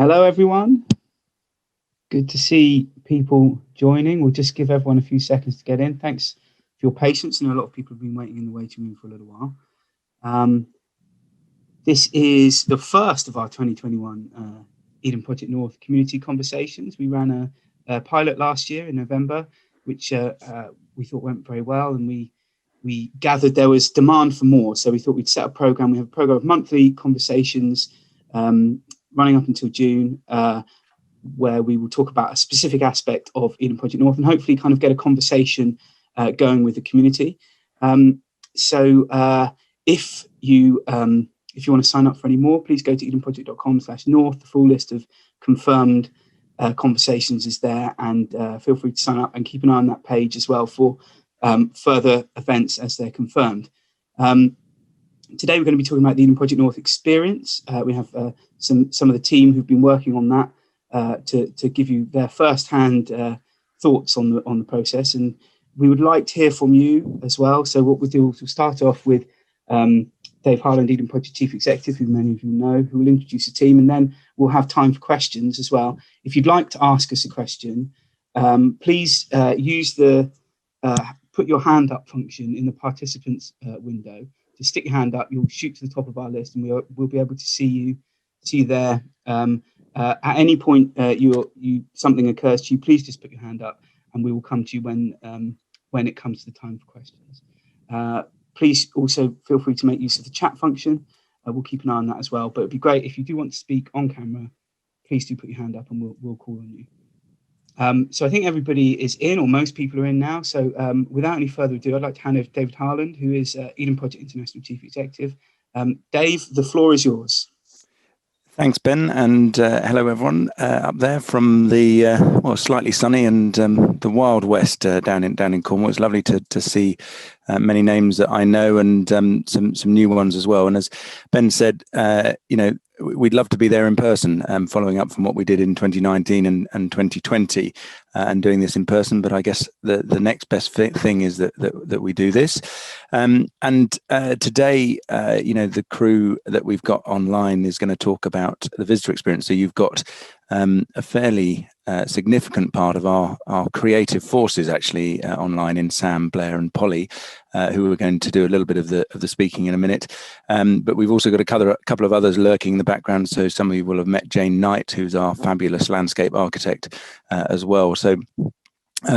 Hello, everyone. Good to see people joining. We'll just give everyone a few seconds to get in. Thanks for your patience. I know a lot of people have been waiting in the waiting room for a little while. This is the first of our 2021 Eden Project North community conversations. We ran a pilot last year in November, which we thought went very well, and we gathered there was demand for more. So we thought we'd set a program. We have a program of monthly conversations running up until June, where we will talk about a specific aspect of Eden Project North and hopefully kind of get a conversation going with the community. So if you want to sign up for any more, please go to edenproject.com/north. The full list of confirmed conversations is there, and feel free to sign up and keep an eye on that page as well for further events as they're confirmed. Today we're going to be talking about the Eden Project North experience. We have some of the team who've been working on that to give you their first-hand thoughts on the process, and we would like to hear from you as well. So what we'll do is we'll start off with Dave Harland, Eden Project Chief Executive, who many of you know, who will introduce the team, and then we'll have time for questions as well. If you'd like to ask us a question, please use the put your hand up function in the participants window. Just stick your hand up, you'll shoot to the top of our list, and we'll be able to see you there. At any point something occurs to you, please just put your hand up, and we will come to you when it comes to the time for questions. Please also feel free to make use of the chat function. We'll keep an eye on that as well. But it'd be great if you do want to speak on camera, please do put your hand up, and we'll call on you. So I think everybody is in, or most people are in now. So without any further ado, I'd like to hand over to David Harland, who is Eden Project International Chief Executive. Dave, the floor is yours. Thanks, Ben, and hello everyone up there from the slightly sunny and the Wild West down in Cornwall. It's lovely to see many names that I know and some new ones as well. And as Ben said, we'd love to be there in person, following up from what we did in 2019 and 2020, and doing this in person. But I guess the next best thing is that we do this. And today, the crew that we've got online is going to talk about the visitor experience. So you've got a fairly significant part of our creative forces actually online in Sam, Blair and Polly, who are going to do a little bit of the speaking in a minute. But we've also got a couple of others lurking in the background. So some of you will have met Jane Knight, who's our fabulous landscape architect as well. So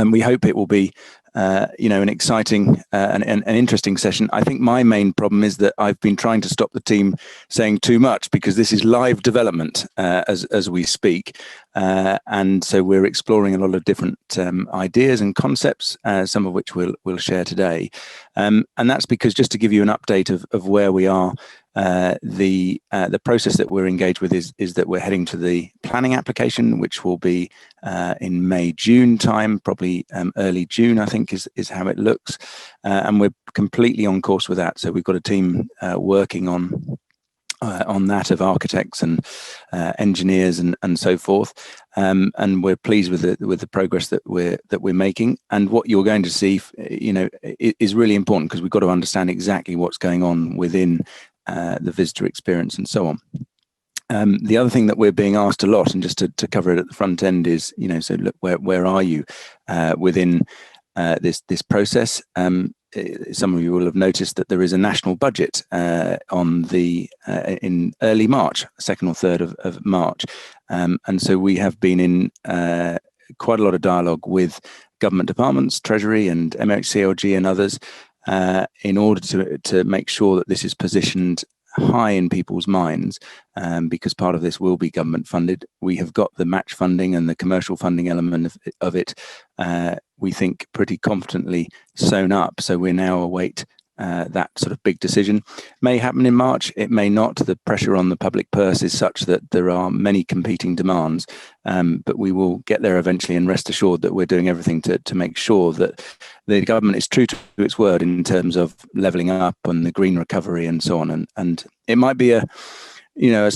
we hope it will be an exciting and an interesting session. I think my main problem is that I've been trying to stop the team saying too much, because this is live development as we speak. And so we're exploring a lot of different ideas and concepts, some of which we'll share today. And that's because, just to give you an update of where we are, the process that we're engaged with is that we're heading to the planning application, which will be in May-June time, probably early June, I think is how it looks. And we're completely on course with that. So we've got a team working on that of architects and engineers and so forth, and we're pleased with the progress that we're making. And what you're going to see, is really important, because we've got to understand exactly what's going on within the visitor experience and so on. The other thing that we're being asked a lot, and just to cover it at the front end, is so look, where are you within this process? Some of you will have noticed that there is a national budget in early March, 2nd or 3rd of March, and so we have been in quite a lot of dialogue with government departments, Treasury and MHCLG and others, in order to make sure that this is positioned high in people's minds, because part of this will be government funded. We have got the match funding and the commercial funding element of it, we think, pretty confidently sewn up. So we now await that sort of big decision. May happen in March, it may not. The pressure on the public purse is such that there are many competing demands, but we will get there eventually, and rest assured that we're doing everything to make sure that the government is true to its word in terms of levelling up and the green recovery and so on. And it might be a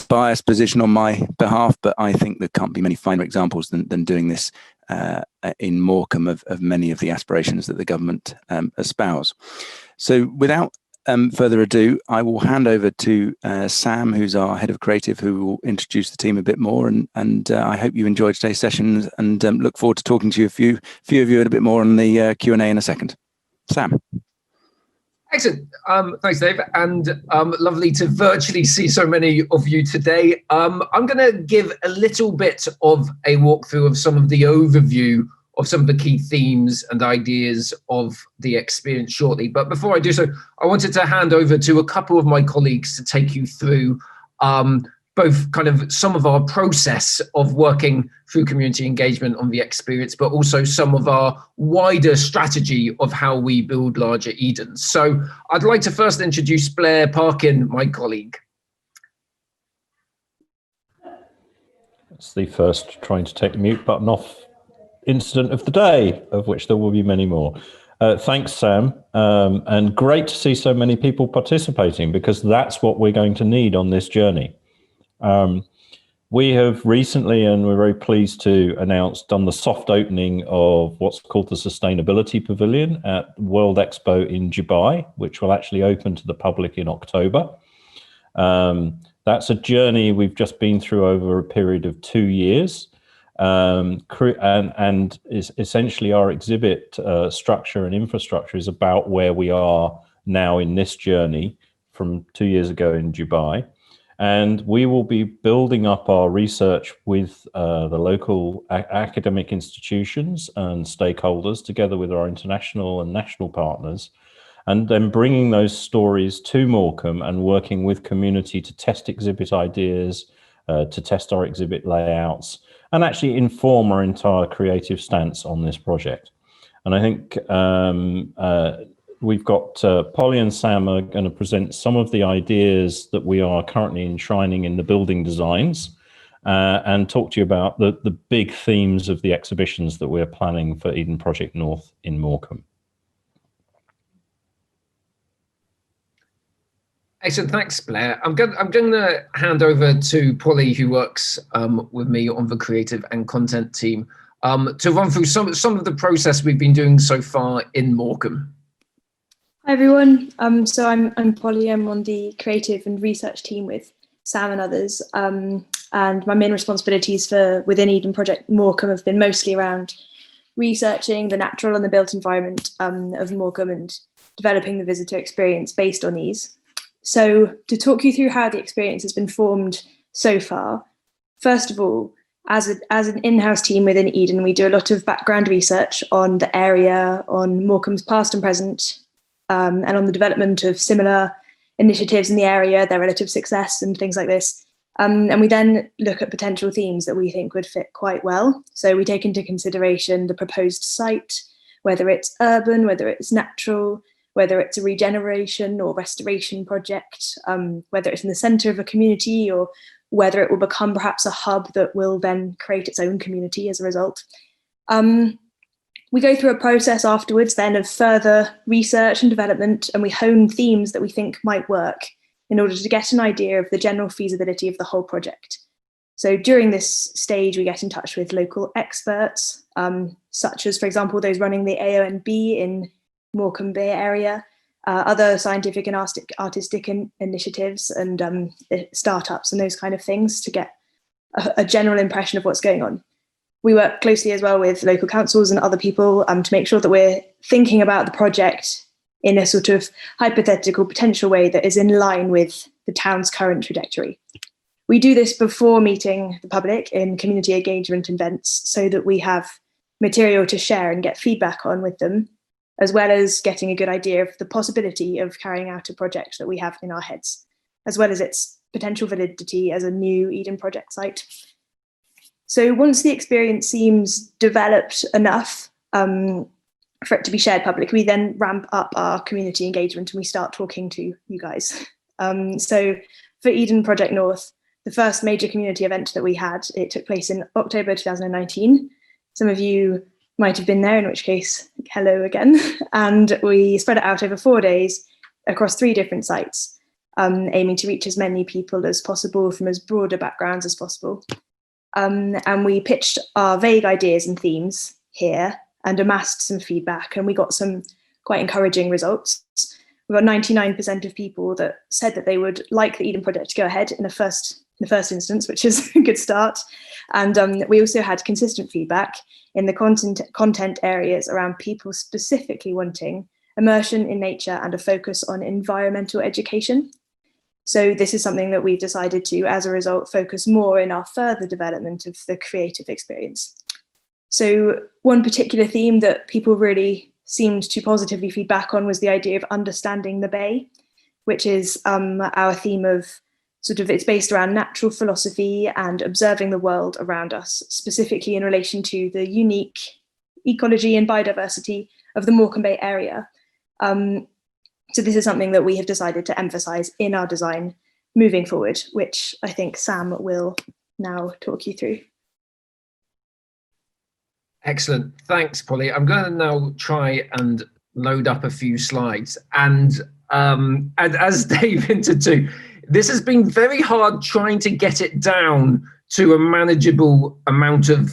biased position on my behalf, but I think there can't be many finer examples than doing this in Morecambe of many of the aspirations that the government espouse. So without further ado, I will hand over to Sam, who's our head of creative, who will introduce the team a bit more. And I hope you enjoyed today's session, and look forward to talking to you, a few of you, a bit more on the Q&A in a second. Sam. Excellent. Thanks, Dave. And lovely to virtually see so many of you today. I'm going to give a little bit of a walkthrough of some of the overview of some of the key themes and ideas of the experience shortly. But before I do so, I wanted to hand over to a couple of my colleagues to take you through both kind of some of our process of working through community engagement on the experience, but also some of our wider strategy of how we build larger Edens. So I'd like to first introduce Blair Parkin, my colleague. It's the first trying to take the mute button off incident of the day, of which there will be many more. Thanks, Sam, and great to see so many people participating, because that's what we're going to need on this journey. We have recently, and we're very pleased to announce, done the soft opening of what's called the Sustainability Pavilion at World Expo in Dubai, which will actually open to the public in October. That's a journey we've just been through over a period of 2 years. And is essentially our exhibit structure and infrastructure is about where we are now in this journey from 2 years ago in Dubai. And we will be building up our research with the local academic institutions and stakeholders, together with our international and national partners, and then bringing those stories to Morecambe and working with community to test exhibit ideas, to test our exhibit layouts, and actually inform our entire creative stance on this project. And I think we've got Polly and Sam are going to present some of the ideas that we are currently enshrining in the building designs, and talk to you about the big themes of the exhibitions that we're planning for Eden Project North in Morecambe. Excellent, thanks, Blair. I'm going to hand over to Polly, who works with me on the creative and content team, to run through some of the process we've been doing so far in Morecambe. Hi everyone. So I'm Polly. I'm on the creative and research team with Sam and others. And my main responsibilities for within Eden Project Morecambe have been mostly around researching the natural and the built environment of Morecambe and developing the visitor experience based on these. So to talk you through how the experience has been formed so far, first of all, as an in-house team within Eden, we do a lot of background research on the area, on Morecambe's past and present, and on the development of similar initiatives in the area, their relative success and things like this. And we then look at potential themes that we think would fit quite well. So we take into consideration the proposed site, whether it's urban, whether it's natural, whether it's a regeneration or restoration project, whether it's in the centre of a community, or whether it will become perhaps a hub that will then create its own community as a result. We go through a process afterwards then of further research and development, and we hone themes that we think might work in order to get an idea of the general feasibility of the whole project. So during this stage, we get in touch with local experts, such as, for example, those running the AONB in Morecambe Bay area, other scientific and artistic initiatives and startups and those kind of things, to get a general impression of what's going on. We work closely as well with local councils and other people to make sure that we're thinking about the project in a sort of hypothetical potential way that is in line with the town's current trajectory. We do this before meeting the public in community engagement events, so that we have material to share and get feedback on with them, as well as getting a good idea of the possibility of carrying out a project that we have in our heads, as well as its potential validity as a new Eden Project site. So once the experience seems developed enough for it to be shared publicly, we then ramp up our community engagement and we start talking to you guys. So for Eden Project North, the first major community event that we had, it took place in October 2019. Some of you might have been there, in which case, hello again. And we spread it out over 4 days across 3 different sites, aiming to reach as many people as possible from as broader backgrounds as possible. And we pitched our vague ideas and themes here and amassed some feedback, and we got some quite encouraging results. We've got 99% of people that said that they would like the Eden Project to go ahead in the first instance, which is a good start. And we also had consistent feedback in the content areas around people specifically wanting immersion in nature and a focus on environmental education. So this is something that we've decided to, as a result, focus more in our further development of the creative experience. So one particular theme that people really seemed to positively feedback on was the idea of understanding the bay, which is our theme of it's based around natural philosophy and observing the world around us, specifically in relation to the unique ecology and biodiversity of the Morecambe Bay area. So this is something that we have decided to emphasize in our design moving forward, which I think Sam will now talk you through. Excellent. Thanks, Polly. I'm going to now try and load up a few slides. And as Dave hinted to, this has been very hard trying to get it down to a manageable amount of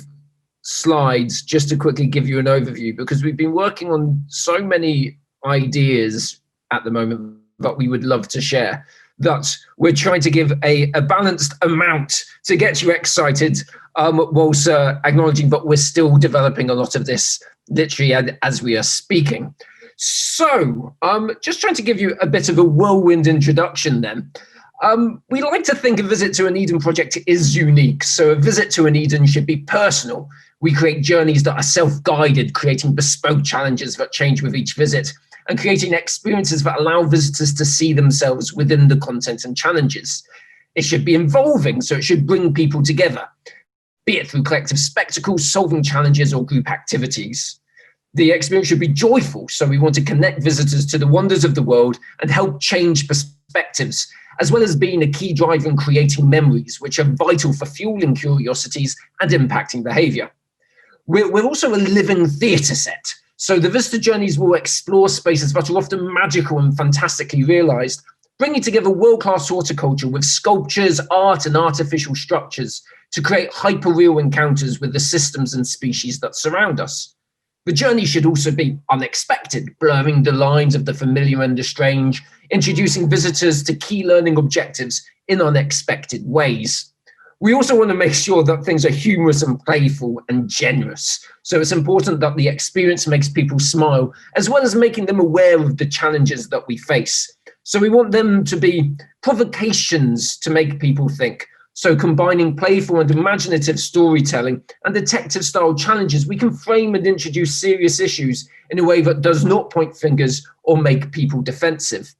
slides, just to quickly give you an overview, because we've been working on so many ideas at the moment that we would love to share, that we're trying to give a balanced amount to get you excited, whilst acknowledging that we're still developing a lot of this literally as we are speaking. So just trying to give you a bit of a whirlwind introduction then. We like to think a visit to an Eden project is unique. So a visit to an Eden should be personal. We create journeys that are self-guided, creating bespoke challenges that change with each visit, and creating experiences that allow visitors to see themselves within the content and challenges. It should be involving, so it should bring people together, be it through collective spectacles, solving challenges, or group activities. The experience should be joyful, so we want to connect visitors to the wonders of the world and help change perspectives, as well as being a key driver in creating memories, which are vital for fueling curiosities and impacting behaviour. We're also a living theatre set, so the visitor journeys will explore spaces that are often magical and fantastically realised, bringing together world-class horticulture with sculptures, art and artificial structures to create hyper-real encounters with the systems and species that surround us. The journey should also be unexpected, blurring the lines of the familiar and the strange, introducing visitors to key learning objectives in unexpected ways. We also want to make sure that things are humorous and playful and generous. So it's important that the experience makes people smile, as well as making them aware of the challenges that we face. So we want them to be provocations to make people think. So combining playful and imaginative storytelling and detective-style challenges, we can frame and introduce serious issues in a way that does not point fingers or make people defensive.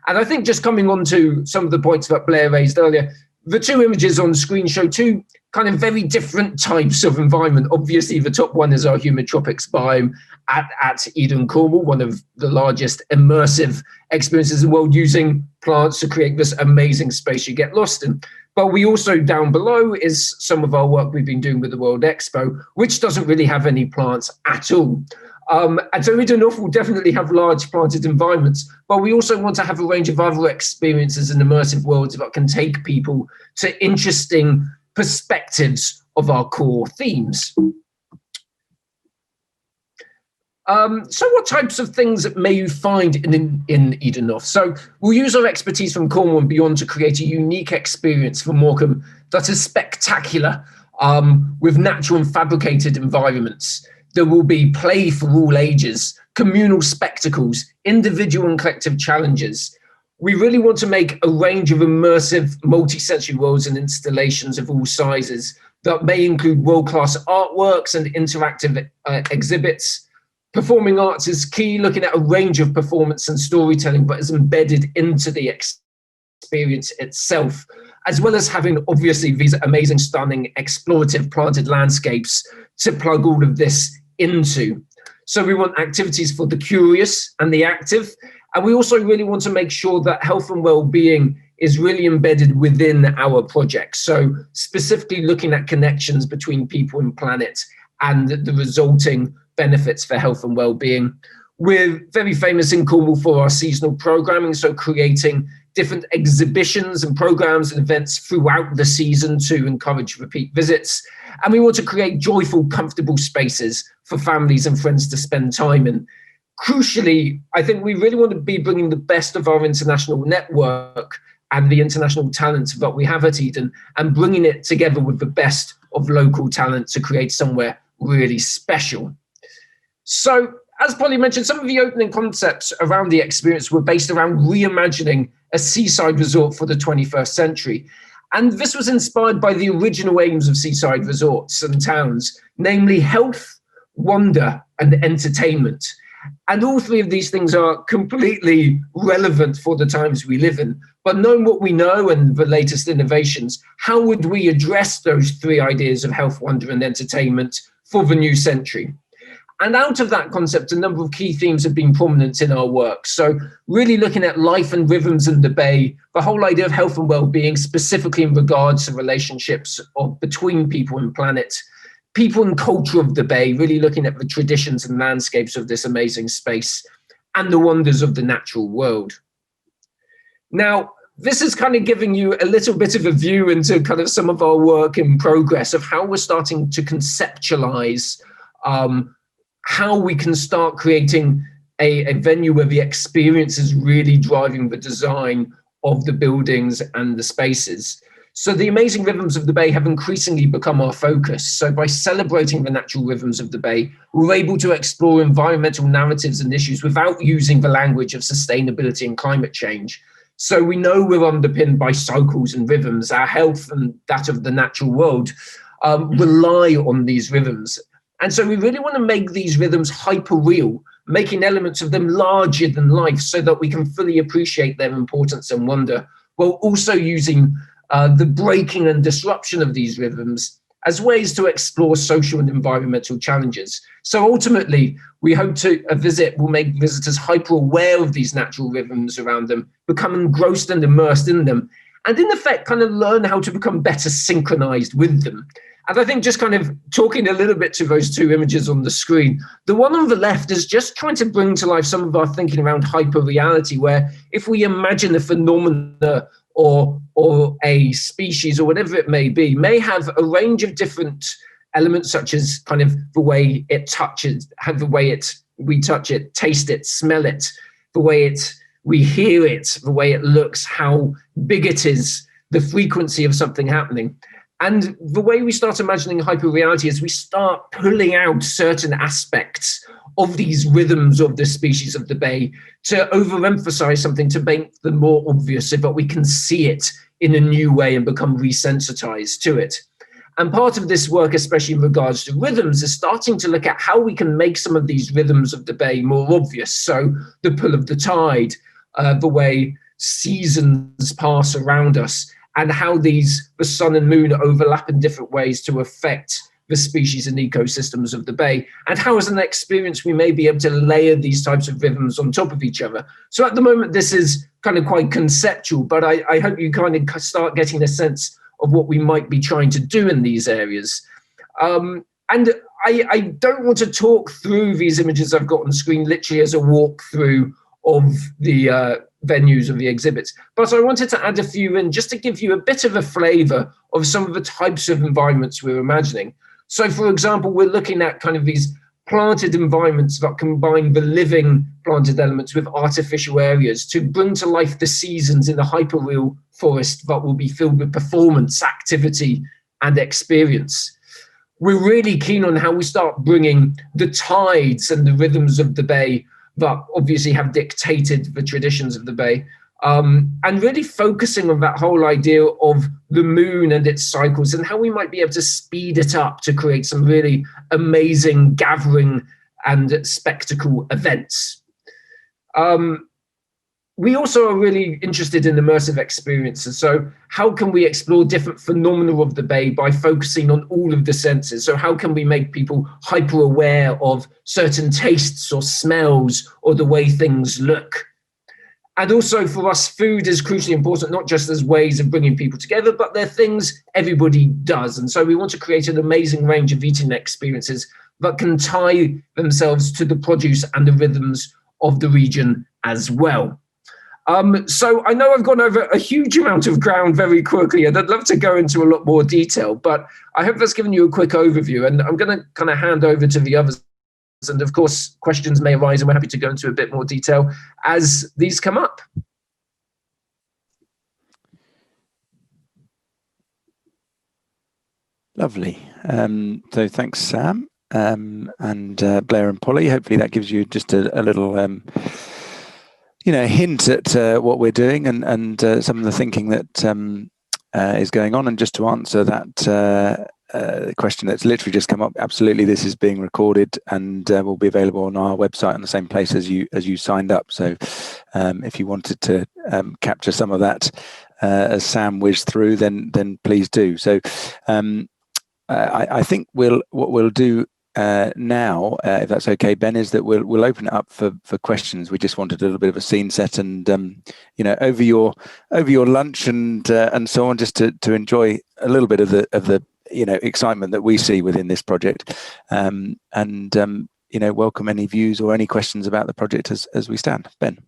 And I think just coming on to some of the points that Blair raised earlier, the two images on screen show two kind of very different types of environment. Obviously, the top one is our humid tropics biome at Eden Cornwall, one of the largest immersive experiences in the world, using plants to create this amazing space you get lost in. But we also, down below, is some of our work we've been doing with the World Expo, which doesn't really have any plants at all. And so Eden North will definitely have large planted environments, but we also want to have a range of other experiences and immersive worlds that can take people to interesting perspectives of our core themes. So what types of things may you find in Eden North? So we'll use our expertise from Cornwall and beyond to create a unique experience for Morecambe that is spectacular, with natural and fabricated environments. There will be play for all ages, communal spectacles, individual and collective challenges. We really want to make a range of immersive, multi-sensory worlds and installations of all sizes that may include world-class artworks and interactive exhibits. Performing arts is key, looking at a range of performance and storytelling, but is embedded into the experience itself, as well as having, obviously, these amazing, stunning, explorative planted landscapes to plug all of this into. So we want activities for the curious and the active, and we also really want to make sure that health and well-being is really embedded within our project. So specifically looking at connections between people and planet and the resulting benefits for health and well-being. We're very famous in Cornwall for our seasonal programming, so creating different exhibitions and programs and events throughout the season to encourage repeat visits. And we want to create joyful, comfortable spaces for families and friends to spend time in. crucially, I think we really want to be bringing the best of our international network and the international talent that we have at Eden, and bringing it together with the best of local talent to create somewhere really special. So, as Polly mentioned, some of the opening concepts around the experience were based around reimagining a seaside resort for the 21st century. And this was inspired by the original aims of seaside resorts and towns, namely health, wonder, and entertainment. And all three of these things are completely relevant for the times we live in. But knowing what we know and the latest innovations, how would we address those three ideas of health, wonder, and entertainment for the new century? And out of that concept, a number of key themes have been prominent in our work. So really looking at life and rhythms in the Bay, the whole idea of health and well-being, specifically in regards to relationships between people and planet, people and culture of the Bay, really looking at the traditions and landscapes of this amazing space, and the wonders of the natural world. Now, this is kind of giving you a little bit of a view into kind of some of our work in progress of how we're starting to conceptualize how we can start creating a venue where the experience is really driving the design of the buildings and the spaces. So the amazing rhythms of the Bay have increasingly become our focus. So by celebrating the natural rhythms of the Bay, we're able to explore environmental narratives and issues without using the language of sustainability and climate change. So we know we're underpinned by cycles and rhythms. Our health and that of the natural world rely on these rhythms. And so we really want to make these rhythms hyper-real, making elements of them larger than life so that we can fully appreciate their importance and wonder, while also using the breaking and disruption of these rhythms as ways to explore social and environmental challenges. So ultimately, we hope a visit will make visitors hyper-aware of these natural rhythms around them, become engrossed and immersed in them, and in effect kind of learn how to become better synchronized with them. And I think just kind of talking a little bit to those two images on the screen, the one on the left is just trying to bring to life some of our thinking around hyper-reality, where if we imagine a phenomena or a species or whatever it may have a range of different elements, such as kind of the way it touches, the way we touch it, taste it, smell it, the way we hear it, the way it looks, how big it is, the frequency of something happening. And the way we start imagining hyperreality is we start pulling out certain aspects of these rhythms of the species of the Bay to overemphasize something, to make them more obvious so that we can see it in a new way and become resensitized to it. And part of this work, especially in regards to rhythms, is starting to look at how we can make some of these rhythms of the Bay more obvious. So the pull of the tide, the way seasons pass around us, and how the sun and moon overlap in different ways to affect the species and ecosystems of the Bay, and how as an experience we may be able to layer these types of rhythms on top of each other. So at the moment, this is kind of quite conceptual, but I hope you kind of start getting a sense of what we might be trying to do in these areas. And I don't want to talk through these images I've got on screen literally as a walkthrough of the venues of the exhibits, but I wanted to add a few in just to give you a bit of a flavor of some of the types of environments we're imagining. So for example, we're looking at kind of these planted environments that combine the living planted elements with artificial areas to bring to life the seasons in a hyperreal forest that will be filled with performance, activity, and experience. We're really keen on how we start bringing the tides and the rhythms of the Bay that obviously have dictated the traditions of the Bay, and really focusing on that whole idea of the moon and its cycles and how we might be able to speed it up to create some really amazing gathering and spectacle events. We also are really interested in immersive experiences. So how can we explore different phenomena of the Bay by focusing on all of the senses? So how can we make people hyper aware of certain tastes or smells or the way things look? And also for us, food is crucially important, not just as ways of bringing people together, but they're things everybody does. And so we want to create an amazing range of eating experiences that can tie themselves to the produce and the rhythms of the region as well. So I know I've gone over a huge amount of ground very quickly, and I'd love to go into a lot more detail, but I hope that's given you a quick overview, and I'm going to kind of hand over to the others And of course, questions may arise, and we're happy to go into a bit more detail as these come up. Lovely. So thanks, Sam, and Blair and Polly. Hopefully that gives you just a little hint at what we're doing and some of the thinking that is going on. And just to answer that question that's literally just come up, absolutely, this is being recorded and will be available on our website in the same place as you signed up. So if you wanted to capture some of that as Sam whizzed through, then please do. So I think what we'll do now, if that's okay, Ben, is that we'll open it up for questions. We just wanted a little bit of a scene set, and over your lunch and so on, just to enjoy a little bit of the excitement that we see within this project, and welcome any views or any questions about the project as we stand. Ben.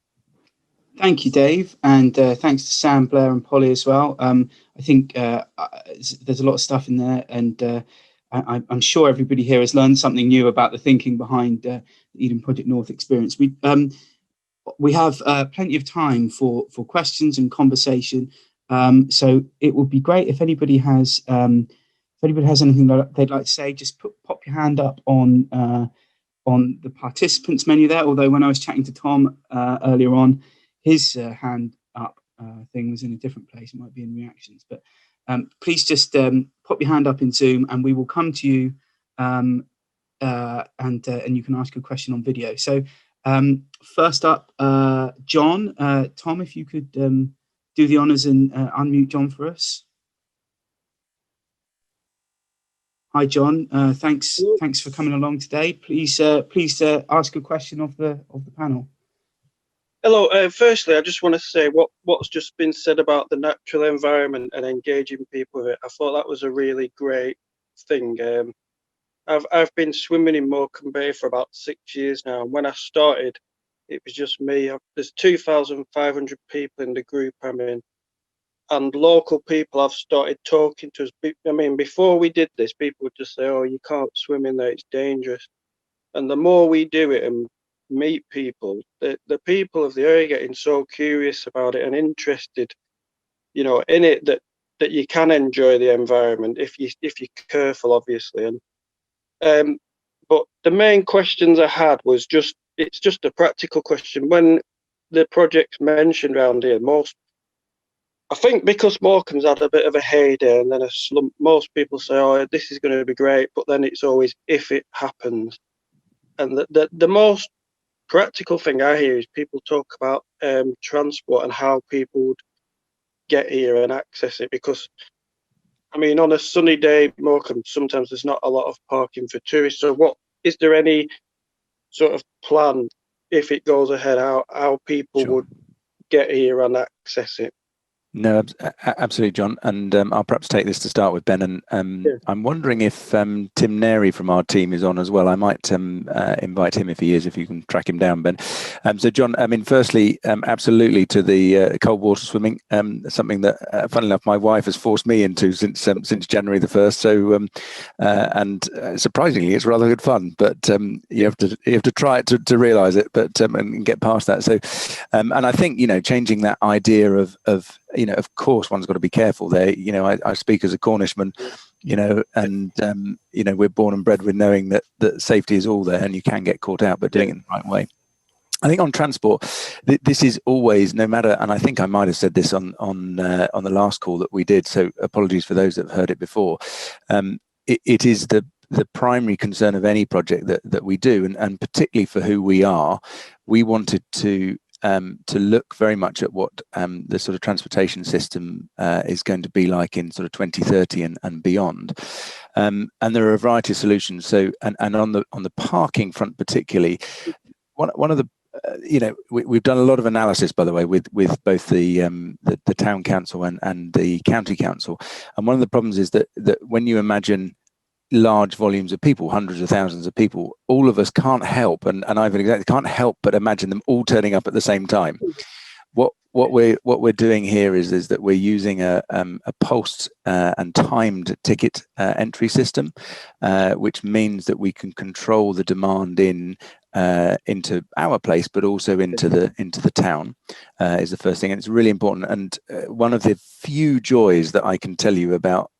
Thank you, Dave, and thanks to Sam, Blair, and Polly as well. I think there's a lot of stuff in there, and I'm sure everybody here has learned something new about the thinking behind the Eden Project North experience. We have plenty of time for questions and conversation, so it would be great if anybody has anything that they'd like to say. Just pop your hand up on the participants menu there. Although when I was chatting to Tom earlier on, his hand up thing was in a different place. It might be in reactions, but please just pop your hand up in Zoom, and we will come to you, and you can ask a question on video. So first up, John, Tom, if you could do the honours and unmute John for us. Hi, John. Thanks for coming along today. Please ask a question of the panel. Hello. Firstly, I just want to say what's just been said about the natural environment and engaging people with it. I thought that was a really great thing. I've been swimming in Morecambe Bay for about 6 years now, and when I started, it was just me. There's 2,500 people in the group I'm in, and local people have started talking to us. I mean, before we did this, people would just say, "Oh, you can't swim in there; it's dangerous." And the more we do it and meet people, the people of the area getting so curious about it and interested, in it, that you can enjoy the environment if you're careful, obviously. And but the main questions I had was it's just a practical question. When the project's mentioned around here, I think because Morecambe's had a bit of a heyday and then a slump, most people say, "Oh, this is going to be great," but then it's always if it happens. And the most practical thing I hear is people talk about transport and how people would get here and access it, because I mean, on a sunny day, Morecambe, sometimes there's not a lot of parking for tourists. So is there any sort of plan, if it goes ahead, how people would get here and access it? No, absolutely, John. And I'll perhaps take this to start with, Ben. And Yeah. I'm wondering if Tim Neri from our team is on as well. I might invite him if he is, if you can track him down, Ben. So, John, I mean, firstly, absolutely to the cold water swimming, something that, funnily enough, my wife has forced me into since January the 1st. So, and surprisingly, it's rather good fun. But you have to try it to realise it, but and get past that. So, and I think changing that idea of of course, one's got to be careful there. I speak as a Cornishman, and we're born and bred with knowing that safety is all there, and you can get caught out, but doing it in the right way. I think on transport, this is always, no matter, and I think I might have said this on the last call that we did. So apologies for those that have heard it before. It is the primary concern of any project that we do, and particularly for who we are. We wanted to look very much at what the sort of transportation system is going to be like in sort of 2030 and beyond. And there are a variety of solutions. So, and on the parking front particularly, one of the we've done a lot of analysis, by the way, with both the town council and the county council. And one of the problems is that when you imagine large volumes of people, hundreds of thousands of people, all of us can't help, and Ivan exactly can't help but imagine them all turning up at the same time. What what we're doing here is that we're using a pulsed and timed ticket entry system, which means that we can control the demand into our place, but also into the town, is the first thing, and it's really important. And one of the few joys that I can tell you about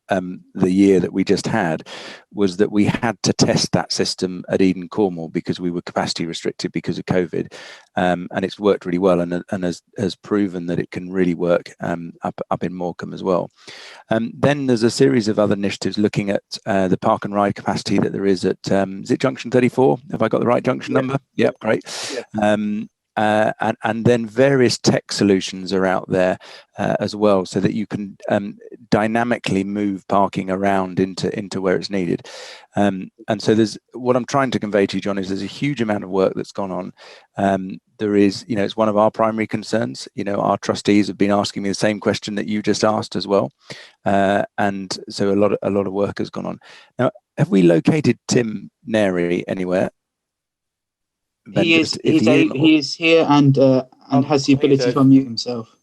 the year that we just had was that we had to test that system at Eden Cornwall because we were capacity restricted because of COVID, and it's worked really well, and has proven that it can really work up in Morecambe as well. Then there's a series of other initiatives looking at the park and ride capacity that there is at is it junction 34? Have I got the right junction number? Yep, great. Yeah. And then various tech solutions are out there as well, so that you can dynamically move parking around into where it's needed. And so there's what I'm trying to convey to you, John, is there's a huge amount of work that's gone on. There is, it's one of our primary concerns. Our trustees have been asking me the same question that you just asked as well, and so a lot of work has gone on. Now, have we located Tim Neri anywhere? He is here and has the ability to unmute himself.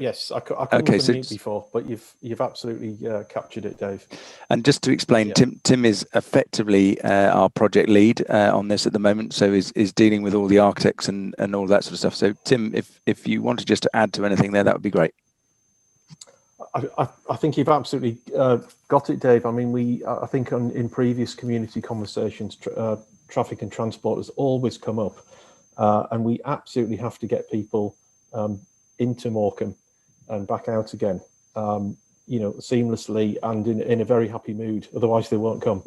Yes, I couldn't unmute before, but you've absolutely captured it, Dave. And just to explain, yeah. Tim is effectively our project lead on this at the moment, so is dealing with all the architects and all that sort of stuff. So Tim, if you wanted just to add to anything there, that would be great. I think you've absolutely got it, Dave. I mean, I think in previous community conversations, traffic and transport has always come up, and we absolutely have to get people into Morecambe and back out again, seamlessly and in a very happy mood. Otherwise, they won't come,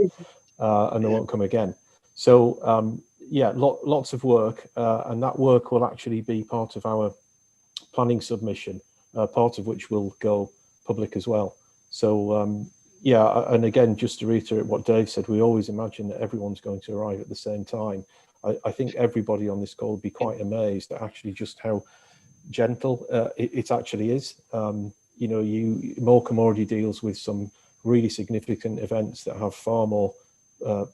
and they won't come again. So, lots of work, and that work will actually be part of our planning submission, part of which will go public as well. So, and again, just to reiterate what Dave said, we always imagine that everyone's going to arrive at the same time. I think everybody on this call will be quite amazed at actually just how gentle it actually is. Morecambe already deals with some really significant events that have far more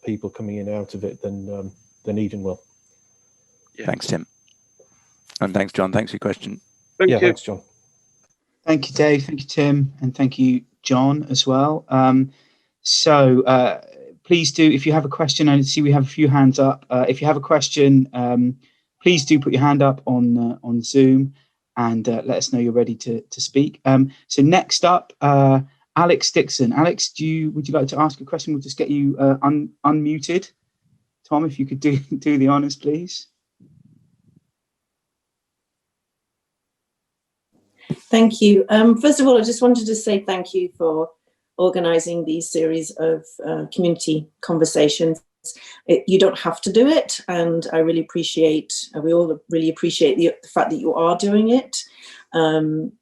people coming in and out of it than Eden will. Yeah. Thanks, Tim. And thanks, John. Thanks for your question. Thank you. Thanks, John. Thank you, Dave. Thank you, Tim. And thank you, John, as well. So please do, if you have a question, I see we have a few hands up. If you have a question, please do put your hand up on Zoom and let us know you're ready to speak. So next up, Alex Dixon. Alex, would you like to ask a question? We'll just get you unmuted. Tom, if you could do the honours, please. Thank you. First of all, I just wanted to say thank you for organising these series of community conversations. You don't have to do it, and I really appreciate, we all really appreciate the fact that you are doing it,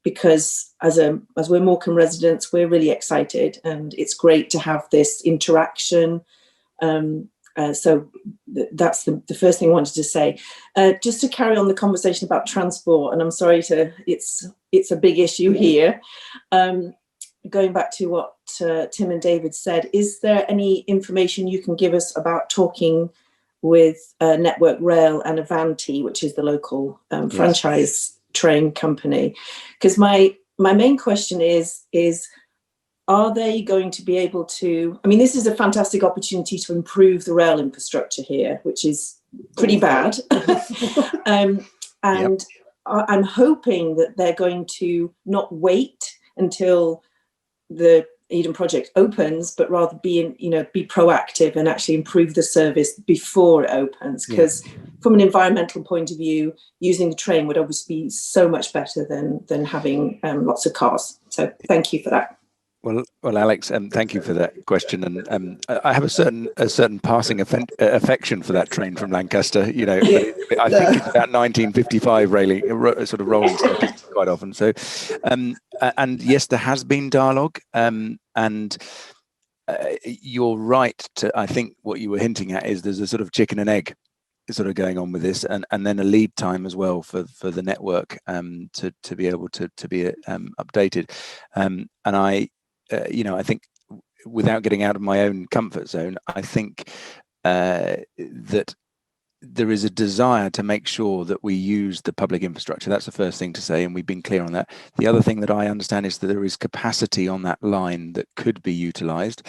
because as we're Morecambe residents, we're really excited, and it's great to have this interaction. So that's the first thing I wanted to say. Just to carry on the conversation about transport, and I'm sorry it's a big issue here. Going back to what Tim and David said, is there any information you can give us about talking with Network Rail and Avanti, which is the local franchise train company? Because my main question is are they going to be able to, I mean, this is a fantastic opportunity to improve the rail infrastructure here, which is pretty bad. And I'm hoping that they're going to not wait until the Eden project opens, but rather be proactive and actually improve the service before it opens. Because from an environmental point of view, using the train would obviously be so much better than having lots of cars. So thank you for that. Well, Alex, thank you for that question, and I have a certain passing affection for that train from Lancaster. I think it's about 1955 sort of rolling stock quite often. So, and yes, there has been dialogue, and you're right I think what you were hinting at is there's a sort of chicken and egg sort of going on with this, and then a lead time as well for the network to be able to be updated, and I think, without getting out of my own comfort zone, I think that there is a desire to make sure that we use the public infrastructure. That's the first thing to say, and we've been clear on that. The other thing that I understand is that there is capacity on that line that could be utilised,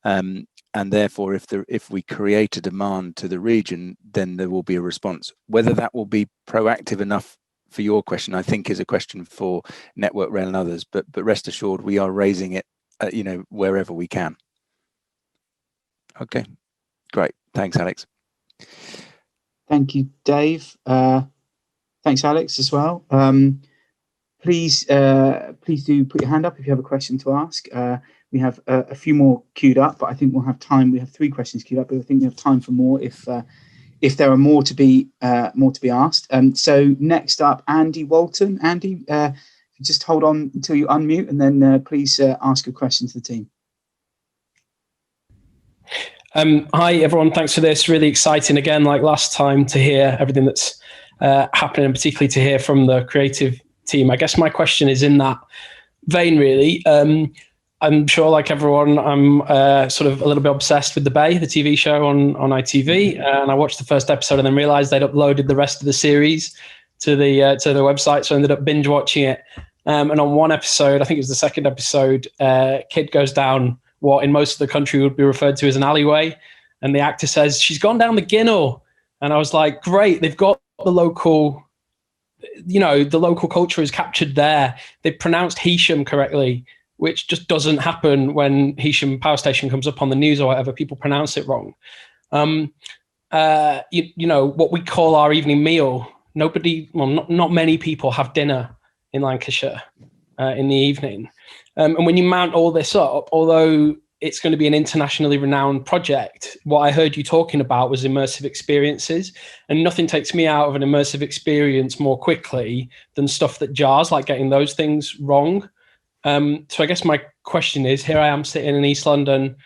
and therefore, if we create a demand to the region, then there will be a response. Whether that will be proactive enough for your question, I think, is a question for Network Rail and others. But rest assured, we are raising it, wherever we can. Okay, great. Thanks, Alex. Thank you, Dave. Thanks, Alex, as well. Please do put your hand up if you have a question to ask. We have a few more queued up, but I think we'll have time. We have 3 questions queued up, but I think we have time for more if there are more to be asked. So next up, Andy Walton. Andy, if you just hold on until you unmute, and then please ask a question to the team. Hi everyone, thanks for this. Really exciting again, like last time, to hear everything that's happening, and particularly to hear from the creative team. I guess my question is in that vein, really. I'm sure, like everyone, I'm sort of a little bit obsessed with The Bay, the TV show on ITV, and I watched the first episode and then realised they'd uploaded the rest of the series to the website, so I ended up binge watching it. And on one episode, I think it was the second episode, kid goes down what in most of the country would be referred to as an alleyway, and the actor says, "She's gone down the ginnel," and I was like, "Great, they've got the local." The local culture is captured there. They pronounced Heysham correctly, which just doesn't happen when Heysham Power Station comes up on the news or whatever. People pronounce it wrong. What we call our evening meal. Not many people have dinner in Lancashire in the evening. And when you mount all this up, although it's going to be an internationally renowned project, what I heard you talking about was immersive experiences, and nothing takes me out of an immersive experience more quickly than stuff that jars, like getting those things wrong. So I guess my question is, here I am sitting in East London,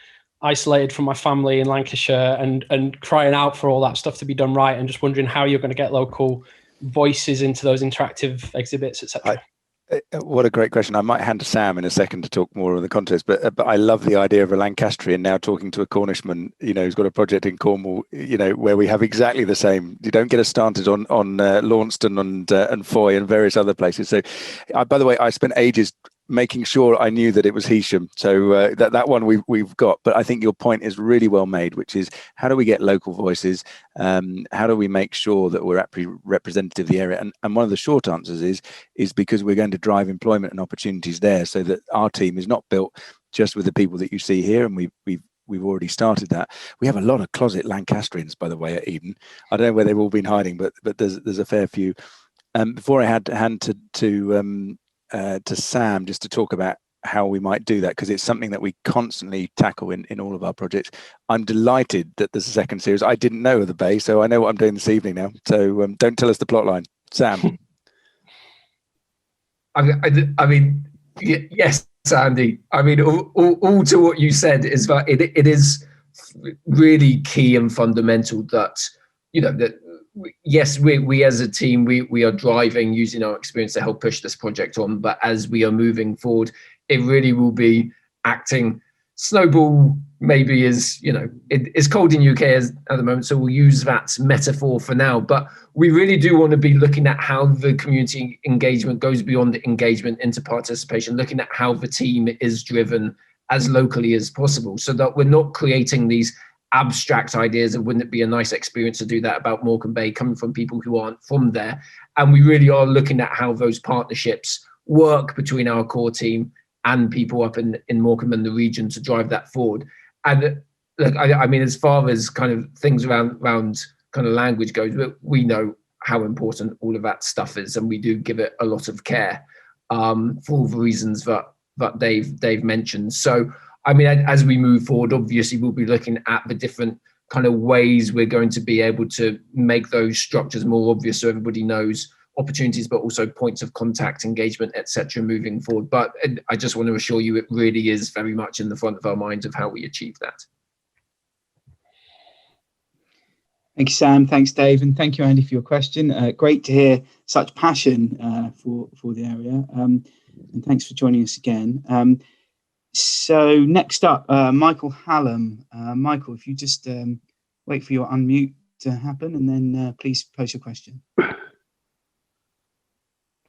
isolated from my family in Lancashire, and crying out for all that stuff to be done right, and just wondering how you're going to get local voices into those interactive exhibits, etc. What a great question. I might hand to Sam in a second to talk more on the context, but I love the idea of a Lancastrian now talking to a Cornishman, who's got a project in Cornwall, where we have exactly the same. You don't get us started on Launceston and Foy and various other places. So, by the way, I spent ages making sure I knew that it was Heysham. So that one we've got. But I think your point is really well made, which is how do we get local voices? How do we make sure that we're representative of the area? And one of the short answers is because we're going to drive employment and opportunities there, so that our team is not built just with the people that you see here, and we've already started that. We have a lot of closet Lancastrians, by the way, at Eden. I don't know where they've all been hiding, but there's a fair few. Before I had to hand to Sam just to talk about how we might do that, because it's something that we constantly tackle in all of our projects. I'm delighted that there's a second series. I didn't know of The Bay, so I know what I'm doing this evening now. So don't tell us the plot line. Sam. I mean, yes, Andy. I mean, all to what you said is that it is really key and fundamental that, that yes, we as a team, we are driving using our experience to help push this project on. But as we are moving forward, it really will be acting. Snowball maybe is, it's cold in UK at the moment, so we'll use that metaphor for now. But we really do want to be looking at how the community engagement goes beyond engagement into participation, looking at how the team is driven as locally as possible, so that we're not creating these abstract ideas of wouldn't it be a nice experience to do that about Morecambe Bay coming from people who aren't from there. And we really are looking at how those partnerships work between our core team and people up in Morecambe and the region to drive that forward. And look, I mean, as far as kind of things around kind of language goes, we know how important all of that stuff is, and we do give it a lot of care for all the reasons that Dave mentioned. So, I mean, as we move forward, obviously we'll be looking at the different kind of ways we're going to be able to make those structures more obvious, so everybody knows opportunities, but also points of contact, engagement, etc. moving forward. But I just want to assure you, it really is very much in the front of our minds of how we achieve that. Thank you, Sam. Thanks, Dave, and thank you, Andy, for your question. Great to hear such passion for the area, and thanks for joining us again. So next up, Michael Hallam. Michael, if you just wait for your unmute to happen, and then please post your question.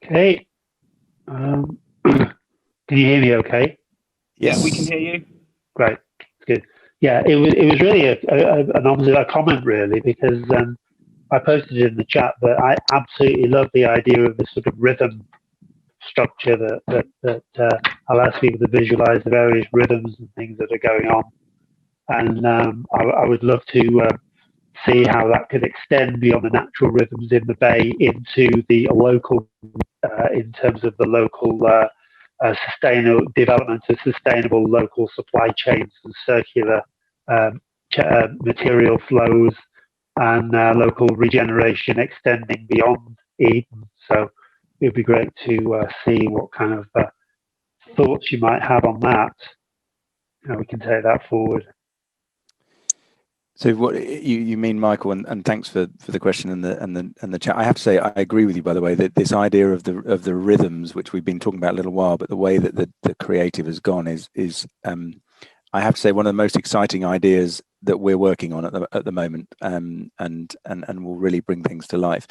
Okay. Can you hear me okay? Yes. Yeah, we can hear you. Great. Good. Yeah, it was really a comment really, because I posted in the chat that I absolutely love the idea of this sort of rhythm structure that allows people to visualize the various rhythms and things that are going on. And I would love to see how that could extend beyond the natural rhythms in the bay into the local, in terms of the local sustainable development of sustainable local supply chains and circular material flows, and local regeneration extending beyond Eden. So it'd be great to see what kind of thoughts you might have on that, how we can take that forward. So what you mean, Michael, and thanks for the question and the chat. I have to say I agree with you, by the way, that this idea of the rhythms, which we've been talking about a little while, but the way that the creative has gone is I have to say one of the most exciting ideas that we're working on at the moment, and will really bring things to life.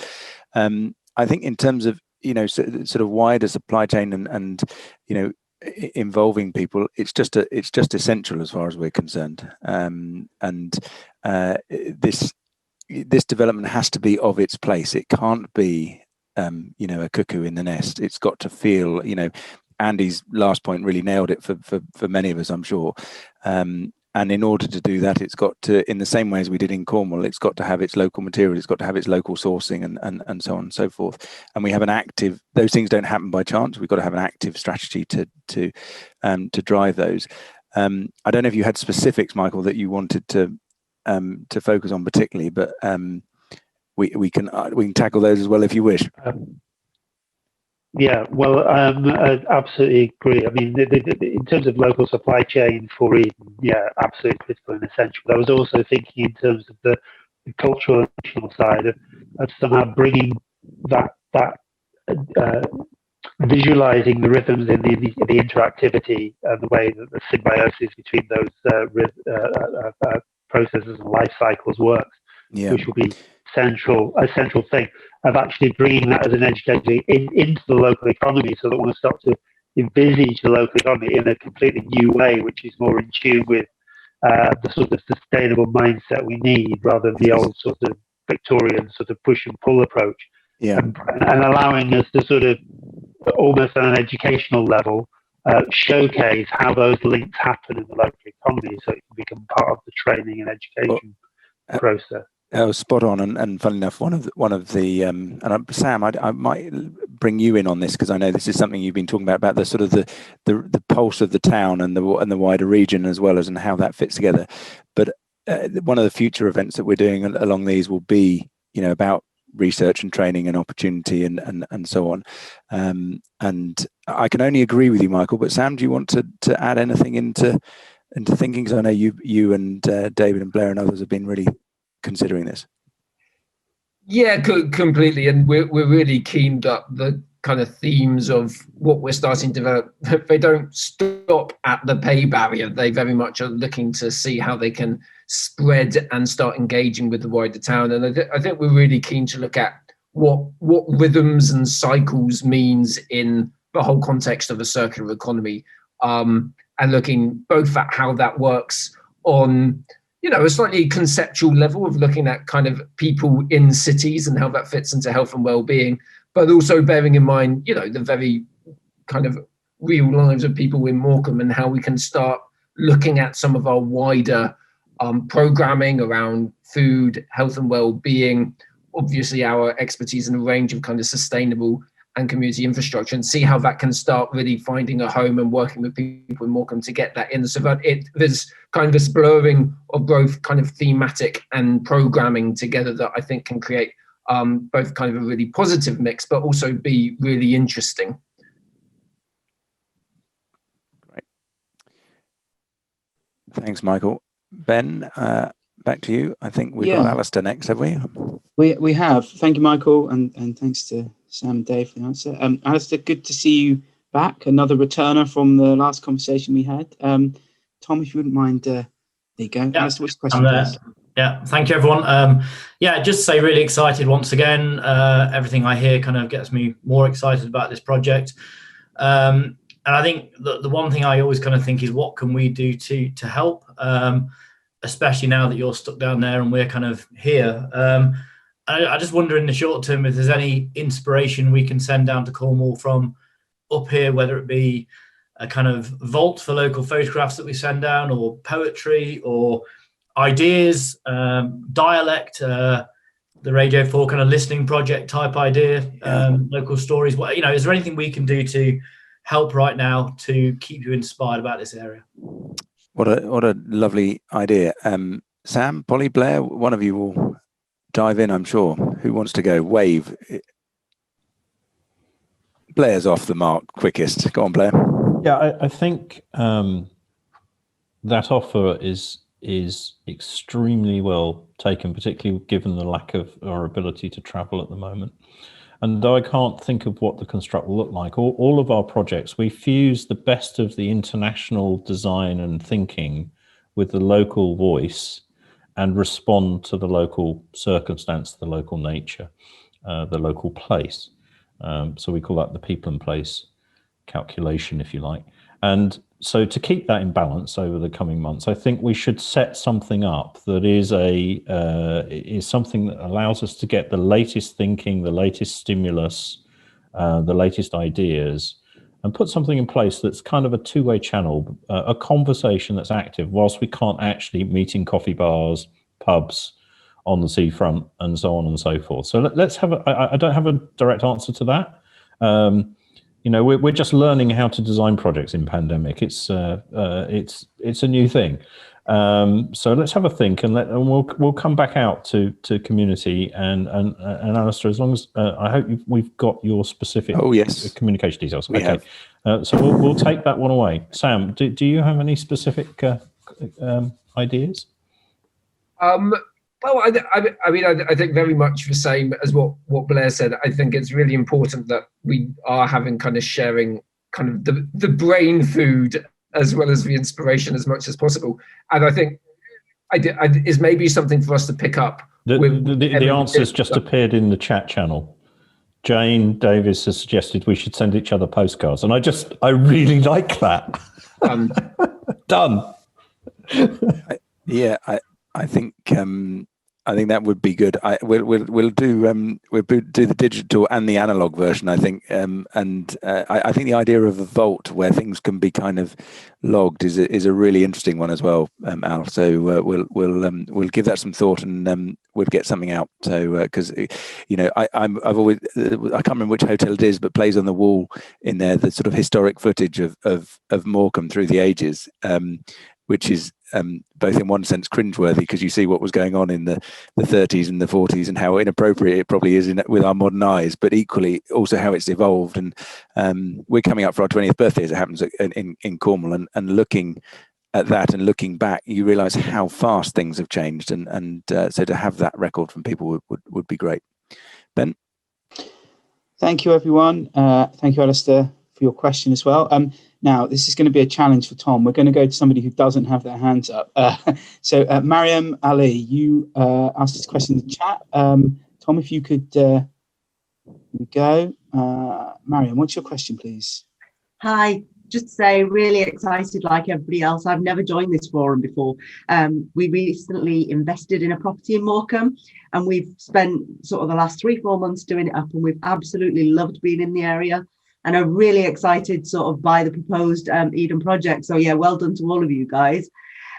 I think in terms of sort of wider supply chain and involving people, it's just essential as far as we're concerned. This development has to be of its place. It can't be a cuckoo in the nest. It's got to feel, Andy's last point really nailed it for many of us, I'm sure. And in order to do that, it's got to, in the same way as we did in Cornwall, it's got to have its local material, it's got to have its local sourcing, and so on and so forth. And we have an active, those things don't happen by chance. We've got to have an active strategy to drive those. I don't know if you had specifics, Michael, that you wanted to focus on particularly, but we can tackle those as well if you wish. Yeah, well, I absolutely agree. I mean, in terms of local supply chain for Eden, yeah, absolutely critical and essential. But I was also thinking in terms of the cultural and emotional side of somehow bringing that visualizing the rhythms in the interactivity and the way that the symbiosis between those processes and life cycles works, which will be a central thing of actually bringing that as an education into the local economy, so that when we start to envisage the local economy in a completely new way, which is more in tune with the sort of sustainable mindset we need, rather than the old sort of Victorian sort of push and pull approach. And allowing us to sort of almost on an educational level showcase how those links happen in the local economy, so it can become part of the training and education process. Spot on, and funnily enough, one of the and Sam, I might bring you in on this, because I know this is something you've been talking about the sort of the pulse of the town and the wider region as well, as and how that fits together. But one of the future events that we're doing along these will be about research and training and opportunity and so on. And I can only agree with you, Michael. But Sam, do you want to add anything into thinking? Because I know you and David and Blair and others have been really considering this. Yeah, completely, and we're really keen that the kind of themes of what we're starting to develop, they don't stop at the pay barrier. They very much are looking to see how they can spread and start engaging with the wider town. And I think we're really keen to look at what rhythms and cycles means in the whole context of a circular economy, and looking both at how that works on a slightly conceptual level of looking at kind of people in cities and how that fits into health and well-being, but also bearing in mind, the very kind of real lives of people in Morecambe, and how we can start looking at some of our wider programming around food, health and well-being, obviously our expertise in a range of kind of sustainable and community infrastructure, and see how that can start really finding a home and working with people in Morecambe to get that in, so that there's kind of this blurring of both kind of thematic and programming together that I think can create both kind of a really positive mix, but also be really interesting. Great. Thanks, Michael. Ben, back to you. I think we've got Alistair next, have we? We have. Thank you, Michael, and thanks to Sam and Dave for the answer. Alistair, good to see you back. Another returner from the last conversation we had. Tom, if you wouldn't mind, there you go. Yeah, Alistair, what's the question, please? Yeah, thank you, everyone. Yeah, just to say, really excited once again. Everything I hear kind of gets me more excited about this project. And I think the one thing I always kind of think is, what can we do to help, especially now that you're stuck down there and we're kind of here. I just wonder in the short term if there's any inspiration we can send down to Cornwall from up here, whether it be a kind of vault for local photographs that we send down, or poetry, or ideas, dialect, the Radio 4 kind of listening project type idea, local stories. Well, is there anything we can do to help right now to keep you inspired about this area? What a lovely idea. Sam, Polly, Blair, one of you will dive in, I'm sure. Who wants to go? Wave. Blair's off the mark quickest. Go on, Blair. Yeah, I think that offer is extremely well taken, particularly given the lack of our ability to travel at the moment. And though I can't think of what the construct will look like, all of our projects, we fuse the best of the international design and thinking with the local voice and respond to the local circumstance, the local nature, the local place. So we call that the people and place calculation, if you like. And so to keep that in balance over the coming months, I think we should set something up that is something that allows us to get the latest thinking, the latest stimulus, the latest ideas, and put something in place that's kind of a two-way channel, a conversation that's active, whilst we can't actually meet in coffee bars, pubs, on the seafront, and so on and so forth. So let's have I don't have a direct answer to that. We're just learning how to design projects in pandemic. It's a new thing. So let's have a think, and we'll come back out to community and Alistair, as long as I hope we've got your specific communication details. We have. So we'll take that one away. Sam, do you have any specific ideas? Well, I think very much the same as what Blair said. I think it's really important that we are having kind of sharing kind of the brain food as well as the inspiration as much as possible. And I think is maybe something for us to pick up. The answers just appeared in the chat channel. Jane Davis has suggested we should send each other postcards, and I really like that. Done. I think that would be good. We'll do the digital and the analog version, I think, and I think the idea of a vault where things can be kind of logged is a really interesting one as well, Al. So we'll give that some thought, and we'll get something out. So because I've always, I can't remember which hotel it is, but plays on the wall in there the sort of historic footage of Morecambe through the ages, which is both in one sense cringeworthy, because you see what was going on in the 30s and the 40s and how inappropriate it probably is with our modern eyes, but equally also how it's evolved. And we're coming up for our 20th birthday, as it happens, in Cornwall, and looking at that and looking back, you realise how fast things have changed, and so to have that record from people would be great. Ben? Thank you, everyone. Thank you, Alistair, for your question as well. Now, this is going to be a challenge for Tom. We're going to go to somebody who doesn't have their hands up. So Mariam Ali, you asked this question in the chat. Tom, if you could, here we go. Mariam, what's your question, please? Hi, just to say, really excited like everybody else. I've never joined this forum before. We recently invested in a property in Morecambe, and we've spent sort of the last 3-4 months doing it up, and we've absolutely loved being in the area. And are really excited sort of by the proposed Eden project. So yeah, well done to all of you guys.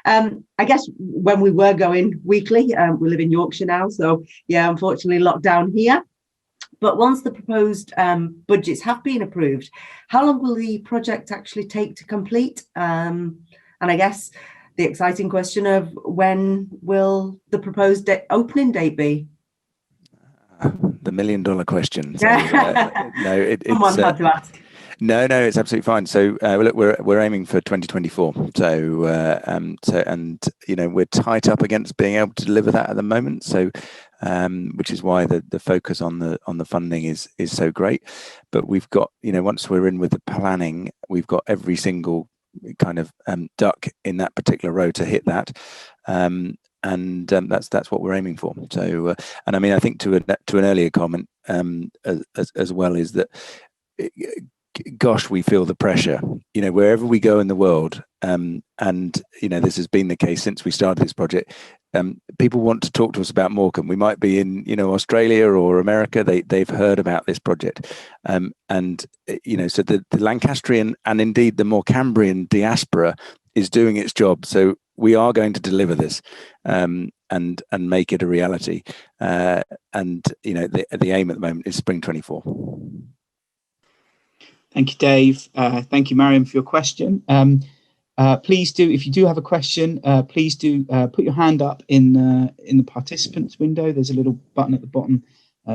I guess when we were going weekly, we live in Yorkshire now. So yeah, unfortunately locked down here. But once the proposed budgets have been approved, how long will the project actually take to complete? And I guess the exciting question of when will the proposed opening date be? The $1 million question. So, Someone had to ask. No, it's absolutely fine. So look, we're aiming for 2024. So we're tight up against being able to deliver that at the moment. So which is why the focus on the funding is so great. But we've got, once we're in with the planning, we've got every single kind of duck in that particular row to hit that. and that's what we're aiming for. So, and I mean, I think to an earlier comment as well is that, gosh, we feel the pressure, wherever we go in the world, and this has been the case since we started this project. People want to talk to us about Morecambe. We might be in Australia or America. They've heard about this project, so the Lancastrian and indeed the Morecambian diaspora is doing its job. So we are going to deliver this and make it a reality. The aim at the moment is spring 24. Thank you, Dave. Thank you, Mariam, for your question. Please do, if you do have a question, please do put your hand up in the participants window. There's a little button at the bottom.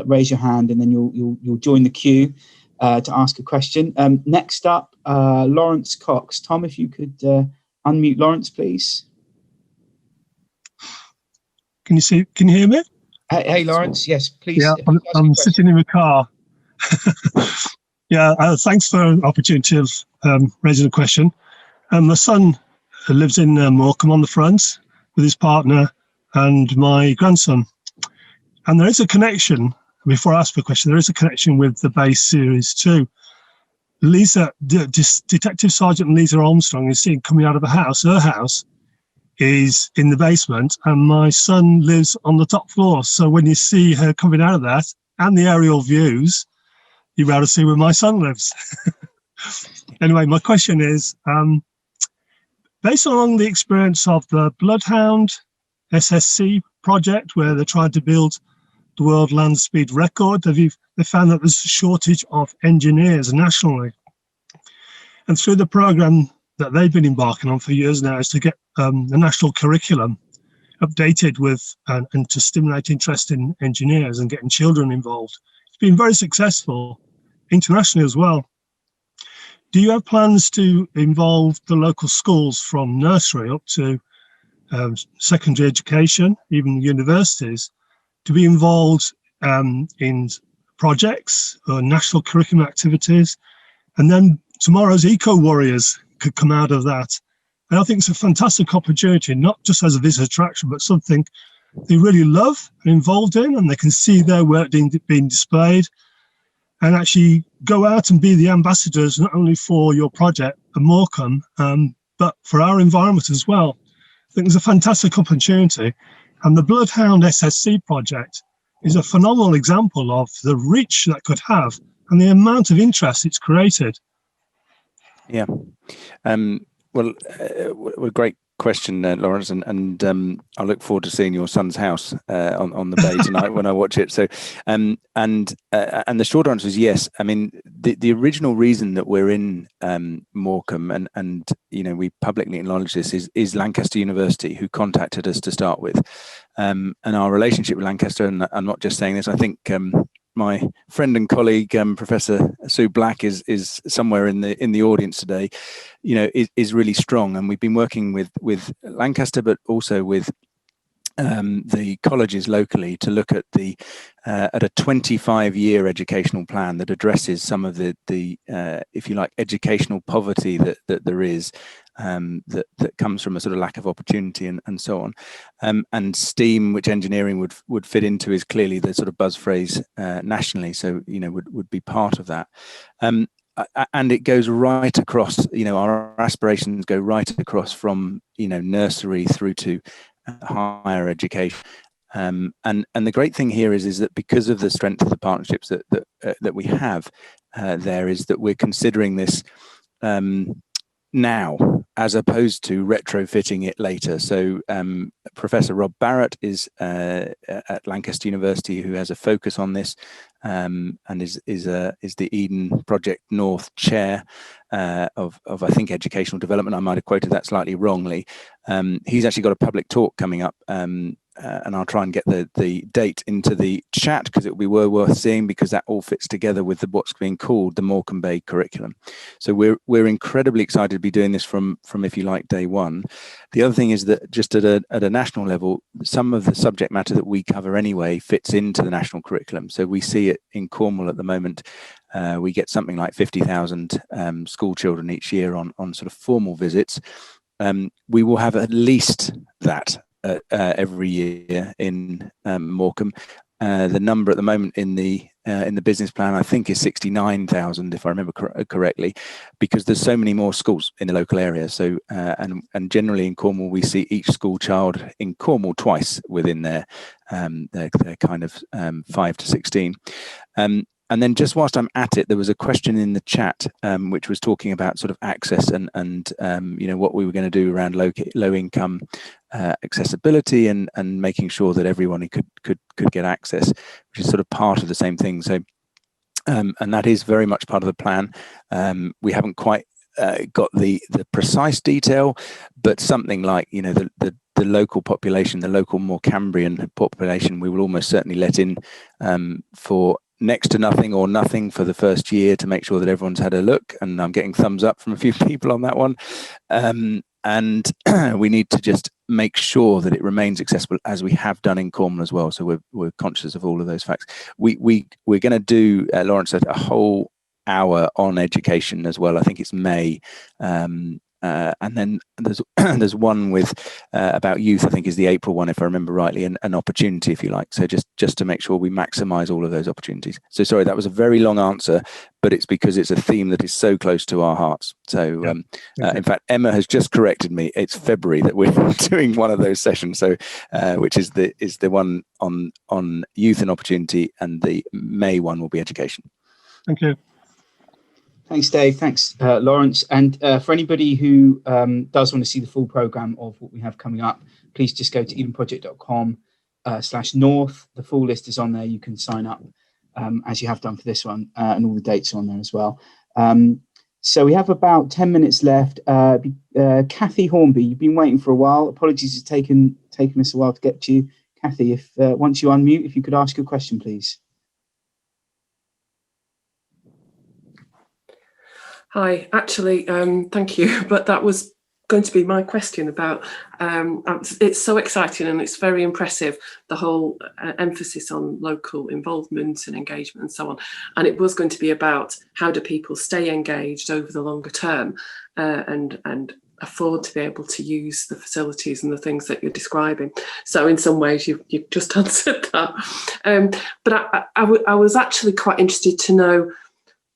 Raise your hand, and then you'll join the queue to ask a question. Next up, Lawrence Cox. Tom, if you could unmute Lawrence, please. Can you hear me? Hey, Lawrence. Yes, please. Yeah, I'm sitting in the car. Yeah, thanks for the opportunity of raising a question. My son lives in Morecambe on the front with his partner and my grandson. And there is a connection, before I ask for a question, there is a connection with the base series too. Detective Sergeant Lisa Armstrong is seen coming out of a house. Her house is in the basement, and my son lives on the top floor. So when you see her coming out of that and the aerial views, you'll be able to see where my son lives. Anyway, my question is, based on the experience of the Bloodhound SSC project, where they're trying to build the world land speed record, they found that there's a shortage of engineers nationally. And through the program that they've been embarking on for years now is to get the national curriculum updated with and to stimulate interest in engineers and getting children involved. It's been very successful internationally as well. Do you have plans to involve the local schools from nursery up to secondary education, even universities, to be involved in projects or national curriculum activities? And then tomorrow's eco warriors could come out of that. And I think it's a fantastic opportunity, not just as a visitor attraction, but something they really love and involved in, and they can see their work being displayed, and actually go out and be the ambassadors, not only for your project at Morecambe, but for our environment as well. I think there's a fantastic opportunity. And the Bloodhound SSC project is a phenomenal example of the reach that could have and the amount of interest it's created. Yeah. Well, great question, Lawrence, and I look forward to seeing your son's house on the bay tonight when I watch it. So, and the short answer is yes. I mean, the original reason that we're in Morecambe, and we publicly acknowledge this, is Lancaster University, who contacted us to start with, and our relationship with Lancaster. And I'm not just saying this. I think my friend and colleague, Professor Sue Black, is somewhere in the audience today. Is really strong, and we've been working with Lancaster, but also with the colleges locally to look at at a 25-year educational plan that addresses some of the if you like, educational poverty that there is, that comes from a sort of lack of opportunity and so on. And STEAM, which engineering would fit into, is clearly the sort of buzz phrase nationally. So would be part of that. And it goes right across. Our aspirations go right across from nursery through to higher education. And the great thing here is that because of the strength of the partnerships that we have, there is that we're considering this now, as opposed to retrofitting it later. So Professor Rob Barrett is at Lancaster University, who has a focus on this, and is the Eden Project North chair of I think educational development. I might have quoted that slightly wrongly. He's actually got a public talk coming up, and I'll try and get the date into the chat, because it will be worth seeing, because that all fits together with what's being called the Morecambe Bay curriculum. So we're incredibly excited to be doing this from if you like, day one. The other thing is that just at a national level, some of the subject matter that we cover anyway fits into the national curriculum. So we see it in Cornwall at the moment. We get something like 50,000 school children each year on sort of formal visits. We will have at least that every year in Morecambe. The number at the moment in the business plan, I think, is 69,000, if I remember correctly, because there's so many more schools in the local area. So and generally in Cornwall, we see each school child in Cornwall twice within their kind of 5 to 16. And then just whilst I'm at it, there was a question in the chat which was talking about sort of access and what we were going to do around low income accessibility and making sure that everyone could get access, which is sort of part of the same thing. So and that is very much part of the plan. We haven't quite got the precise detail, but something like the local population, the local Morecambian population, we will almost certainly let in for next to nothing or nothing for the first year to make sure that everyone's had a look. And I'm getting thumbs up from a few people on that one. And we need to just make sure that it remains accessible, as we have done in Cornwall as well. So we're conscious of all of those facts. We're going to do, Lawrence, a whole hour on education as well. I think it's May. And then there's one with about youth, I think is the April one, if I remember rightly, and an opportunity, if you like. So just to make sure we maximise all of those opportunities. So sorry, that was a very long answer, but it's because it's a theme that is so close to our hearts. So in fact, Emma has just corrected me. It's February that we're doing one of those sessions. So which is the one on youth and opportunity, and the May one will be education. Thank you. Thanks, Dave. Thanks, Lawrence. And for anybody who does want to see the full programme of what we have coming up, please just go to edenproject.com/north. The full list is on there. You can sign up as you have done for this one, and all the dates are on there as well. So we have about 10 minutes left. Kathy Hornby, you've been waiting for a while. Apologies, it's taken us a while to get to you. Kathy, if once you unmute, if you could ask your question, please. Hi, actually, thank you, but that was going to be my question about, it's so exciting and it's very impressive, the whole emphasis on local involvement and engagement and so on. And it was going to be about how do people stay engaged over the longer term and afford to be able to use the facilities and the things that you're describing. So in some ways you've just answered that. But I was actually quite interested to know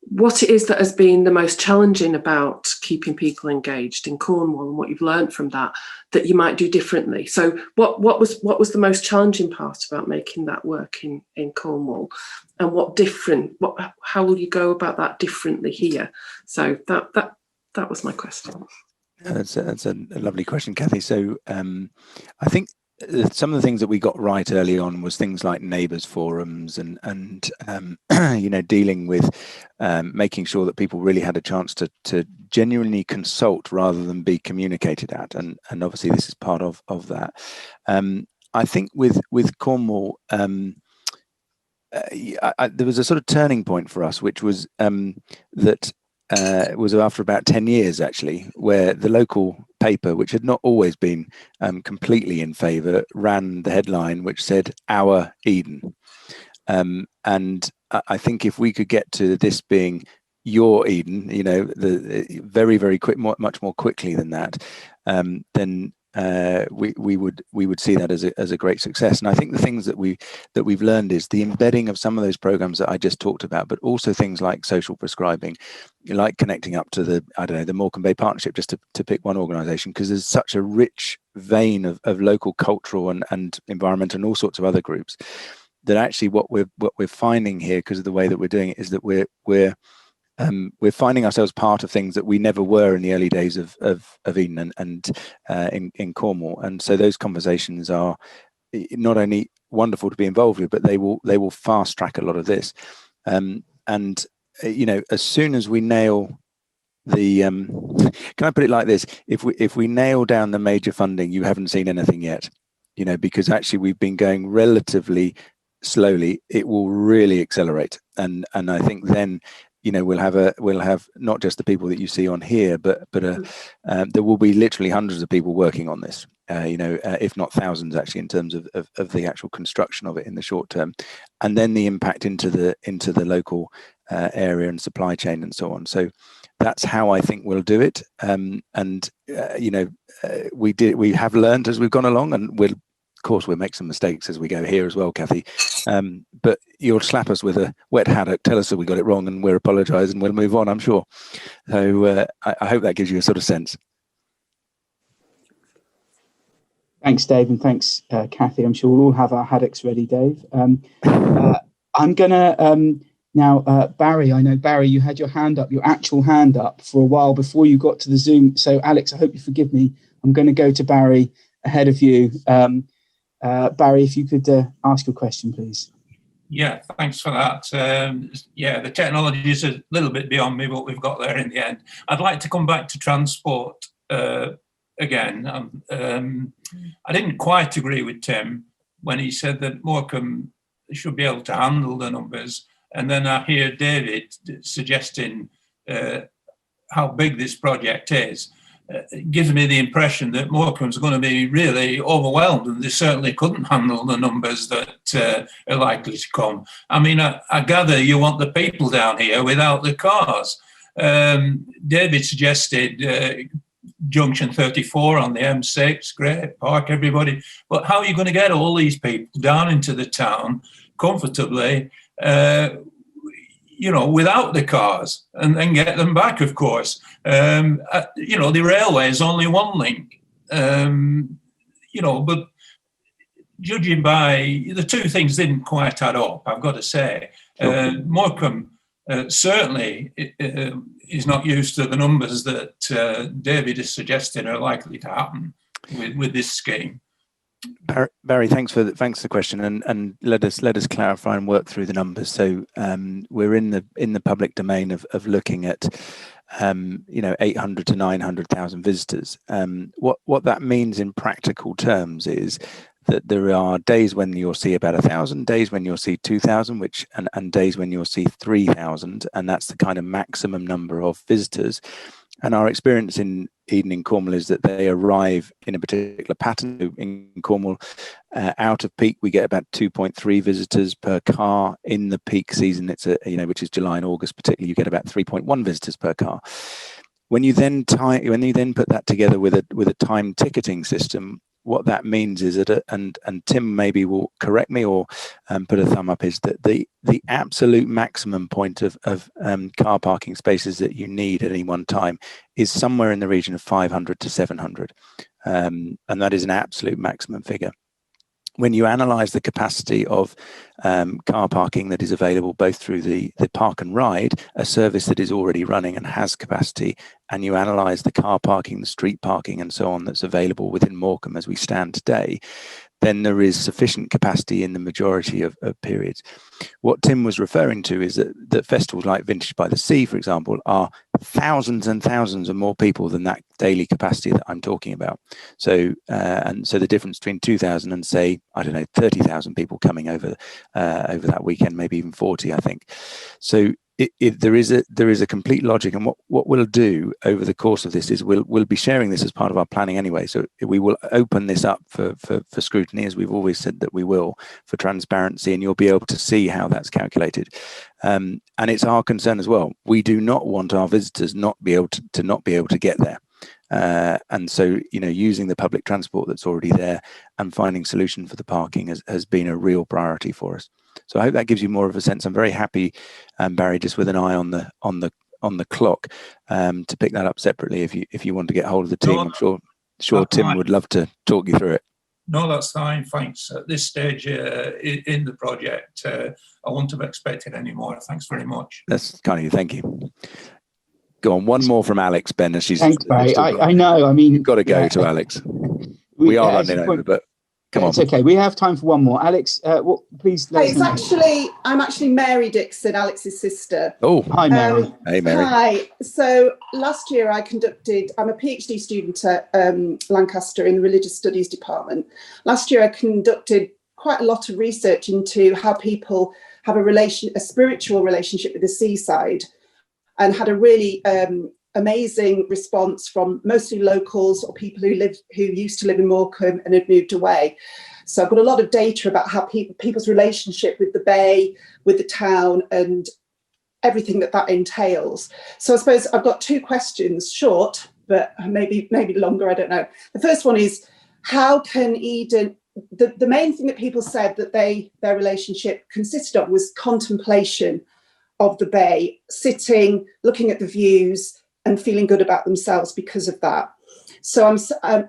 what it is that has been the most challenging about keeping people engaged in Cornwall, and what you've learned from that you might do differently. So what was the most challenging part about making that work in Cornwall, and how will you go about that differently here? So that was my question. That's a lovely question, Kathy. So I think some of the things that we got right early on was things like neighbours forums and dealing with making sure that people really had a chance to genuinely consult rather than be communicated at, and obviously this is part of that. I think with Cornwall, there was a sort of turning point for us, which was that it was after about 10 years actually, where the local paper, which had not always been completely in favour, ran the headline which said "Our Eden," and I think if we could get to this being "Your Eden," the very, very quick, much more quickly than that, then we would see that as a great success. And I think the things that we've learned is the embedding of some of those programs that I just talked about, but also things like social prescribing, like connecting up to the Morecambe Bay Partnership, just to pick one organisation, because there's such a rich vein of local cultural and environmental and all sorts of other groups, that actually what we're finding here, because of the way that we're doing it, is that we're finding ourselves part of things that we never were in the early days of Eden and in Cornwall. And so those conversations are not only wonderful to be involved with, but they will fast track a lot of this. As soon as we nail the can I put it like this, if we nail down the major funding, you haven't seen anything yet, because actually we've been going relatively slowly. It will really accelerate, and I think then we'll have not just the people that you see on here, but there will be literally hundreds of people working on this, if not thousands actually, in terms of the actual construction of it in the short term, and then the impact into the local area and supply chain and so on. So that's how I think we'll do it. We have learned as we've gone along, and we'll make some mistakes as we go here as well, Kathy. But you'll slap us with a wet haddock, tell us that we got it wrong, and we'll apologise and we'll move on, I'm sure. So I hope that gives you a sort of sense. Thanks, Dave, and thanks, Kathy. I'm sure we'll all have our haddocks ready, Dave. I'm gonna now, Barry. I know, Barry, you had your actual hand up for a while before you got to the Zoom. So, Alex, I hope you forgive me. I'm going to go to Barry ahead of you. Barry, if you could ask your question, please. Yeah, thanks for that. The technology is a little bit beyond me, but we've got there in the end. I'd like to come back to transport again. I didn't quite agree with Tim when he said that Morecambe should be able to handle the numbers. And then I hear David suggesting how big this project is. It gives me the impression that Morecambe's going to be really overwhelmed, and they certainly couldn't handle the numbers that are likely to come. I mean, I gather you want the people down here without the cars. David suggested Junction 34 on the M6, great, park everybody. But how are you going to get all these people down into the town comfortably, without the cars, and then get them back, of course? The railway is only one link, but judging by the two things didn't quite add up, I've got to say. Morecambe certainly is not used to the numbers that David is suggesting are likely to happen with this scheme. Barry, thanks for the question, and let us clarify and work through the numbers. So we're in the public domain of looking at 800 to 900,000 visitors. What that means in practical terms is that there are days when you'll see about 1,000, days when you'll see 2,000, and days when you'll see 3,000, and that's the kind of maximum number of visitors. And our experience in Eden in Cornwall is that they arrive in a particular pattern. In Cornwall, out of peak, we get about 2.3 visitors per car. In the peak season, it's which is July and August particularly, you get about 3.1 visitors per car. When you then put that together with a time ticketing system, what that means is that, and Tim maybe will correct me or put a thumb up, is that the absolute maximum point of car parking spaces that you need at any one time is somewhere in the region of 500 to 700. And that is an absolute maximum figure. When you analyse the capacity of car parking that is available both through the Park and Ride, a service that is already running and has capacity, and you analyse the car parking, the street parking and so on that's available within Morecambe as we stand today, then there is sufficient capacity in the majority of periods. What Tim was referring to is that festivals like Vintage by the Sea, for example, are thousands and thousands of more people than that daily capacity that I'm talking about. So the difference between 2,000 and, say, 30,000 people coming over that weekend, maybe even 40, I think. So there is a complete logic, and what we'll do over the course of this is we'll be sharing this as part of our planning anyway. So we will open this up for scrutiny, as we've always said that we will, for transparency, and you'll be able to see how that's calculated. And it's our concern as well. We do not want our visitors not be able to get there. And so, using the public transport that's already there and finding solution for the parking has been a real priority for us. So I hope that gives you more of a sense. I'm very happy, Barry, just with an eye on the clock, to pick that up separately if you want to get hold of the team. I'm sure Tim would love to talk you through it. No, that's fine. Thanks. At this stage in the project, I wouldn't have expected any more. Thanks very much. That's kind of you. Thank you. Go on. One more from Alex, Ben. As she's thanks, Barry. I know. I mean, you've got to go to Alex. We are running over, but come on. It's okay. We have time for one more. Alex, please. I'm actually Mary Dixon, Alex's sister. Oh, hi, Mary. Hey, Mary. Hi. So last year I'm a PhD student at Lancaster in the Religious Studies department. Last year I conducted quite a lot of research into how people have a spiritual relationship with the seaside, and had a really amazing response from mostly locals or people who used to live in Morecambe and had moved away. So I've got a lot of data about how people's relationship with the bay, with the town, and everything that entails. So I suppose I've got two questions, short, but maybe longer, I don't know. The first one is, how can Eden, the main thing that people said that their relationship consisted of was contemplation of the bay, sitting, looking at the views and feeling good about themselves because of that. So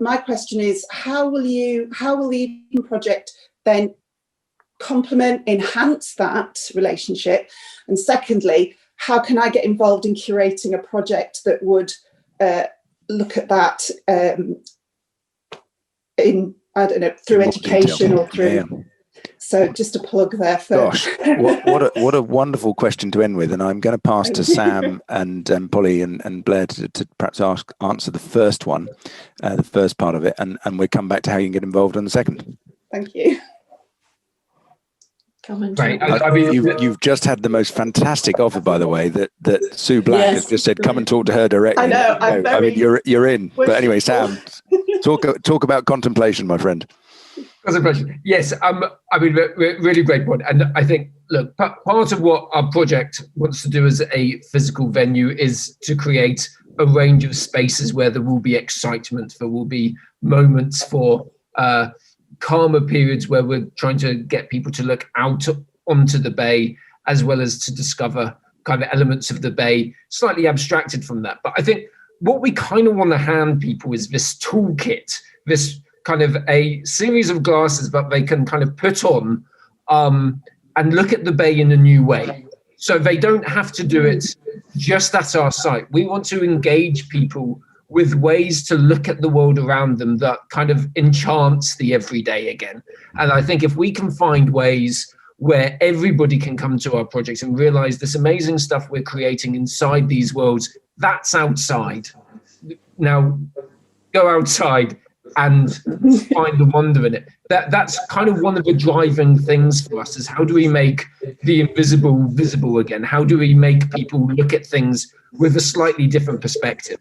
my question is, how will the Eden Project then complement, enhance that relationship? And secondly, how can I get involved in curating a project that would look at that in, I don't know, through education or through... Yeah. So just a plug there for... Gosh, what a wonderful question to end with. And I'm going to pass to Sam and Polly and Blair to perhaps answer the first one, the first part of it, and we'll come back to how you can get involved on the second. Thank you. Right. You've just had the most fantastic offer, by the way, that Sue Black has just said, come and talk to her directly. I know. I mean, you're in. But anyway, Sam, talk about contemplation, my friend. Contemplation. Yes, I mean, really great point. And I think, look, part of what our project wants to do as a physical venue is to create a range of spaces where there will be excitement, there will be moments for calmer periods where we're trying to get people to look out onto the bay, as well as to discover kind of elements of the bay, slightly abstracted from that. But I think what we kind of want to hand people is this toolkit, this kind of a series of glasses that they can kind of put on and look at the bay in a new way. So they don't have to do it just at our site. We want to engage people with ways to look at the world around them that kind of enchants the everyday again. And I think if we can find ways where everybody can come to our projects and realize this amazing stuff we're creating inside these worlds, that's outside. Now, go outside and find the wonder in it. That's kind of one of the driving things for us, is how do we make the invisible visible again? How do we make people look at things with a slightly different perspective?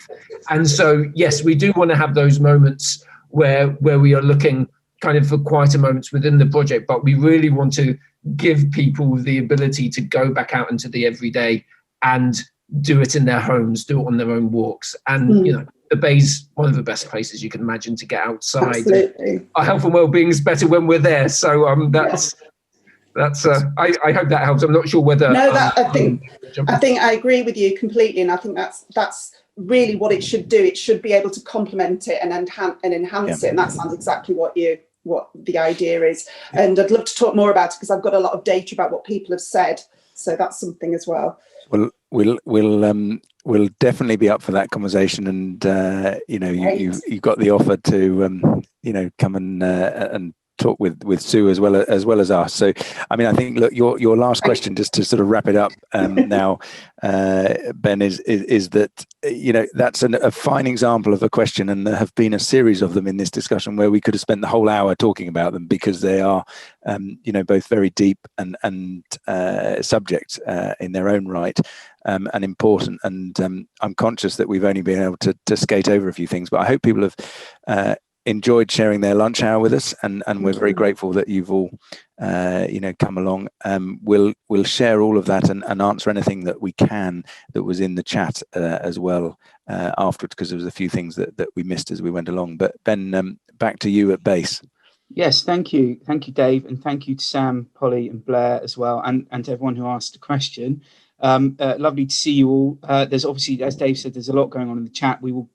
And so, yes, we do want to have those moments where we are looking kind of for quieter moments within the project, but we really want to give people the ability to go back out into the everyday and do it in their homes, do it on their own walks. And, you know, the bay's one of the best places you can imagine to get outside. Absolutely. Our health and well-being is better when we're there. So I hope that helps. I'm not sure whether... No, I think I agree with you completely. And I think that's really what it should do. It should be able to complement it and enhance it. And that sounds exactly what the idea is. And I'd love to talk more about it because I've got a lot of data about what people have said. So that's something as well. Well, we'll definitely be up for that conversation, and you got the offer to come and talk with Sue as well as us. So I mean, I think, look, your last question, just to sort of wrap it up now, Ben, is that that's a fine example of a question, and there have been a series of them in this discussion where we could have spent the whole hour talking about them, because they are both very deep and subject in their own right, and important. And I'm conscious that we've only been able to skate over a few things, but I hope people have enjoyed sharing their lunch hour with us, and we're very grateful that you've all come along. We'll share all of that and answer anything that we can that was in the chat as well afterwards, because there was a few things that we missed as we went along. But Ben, back to you at base. Yes, thank you, Dave, and thank you to Sam, Polly, and Blair as well, and to everyone who asked a question. Lovely to see you all. There's obviously, as Dave said, there's a lot going on in the chat. We will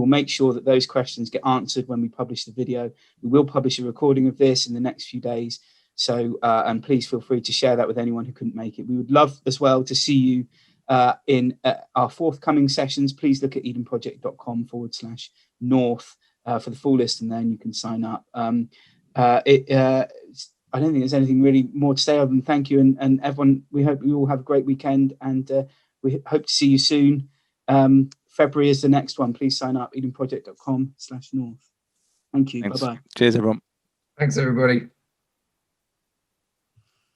make sure that those questions get answered when we publish the video. We will publish a recording of this in the next few days. So, and please feel free to share that with anyone who couldn't make it. We would love as well to see you in our forthcoming sessions. Please look at edenproject.com/north for the full list, and then you can sign up. I don't think there's anything really more to say other than thank you, and everyone, we hope you all have a great weekend, and we hope to see you soon. February is the next one. Please sign up, edenproject.com/north. Thank you. Thanks. Bye-bye. Cheers, everyone. Thanks, everybody.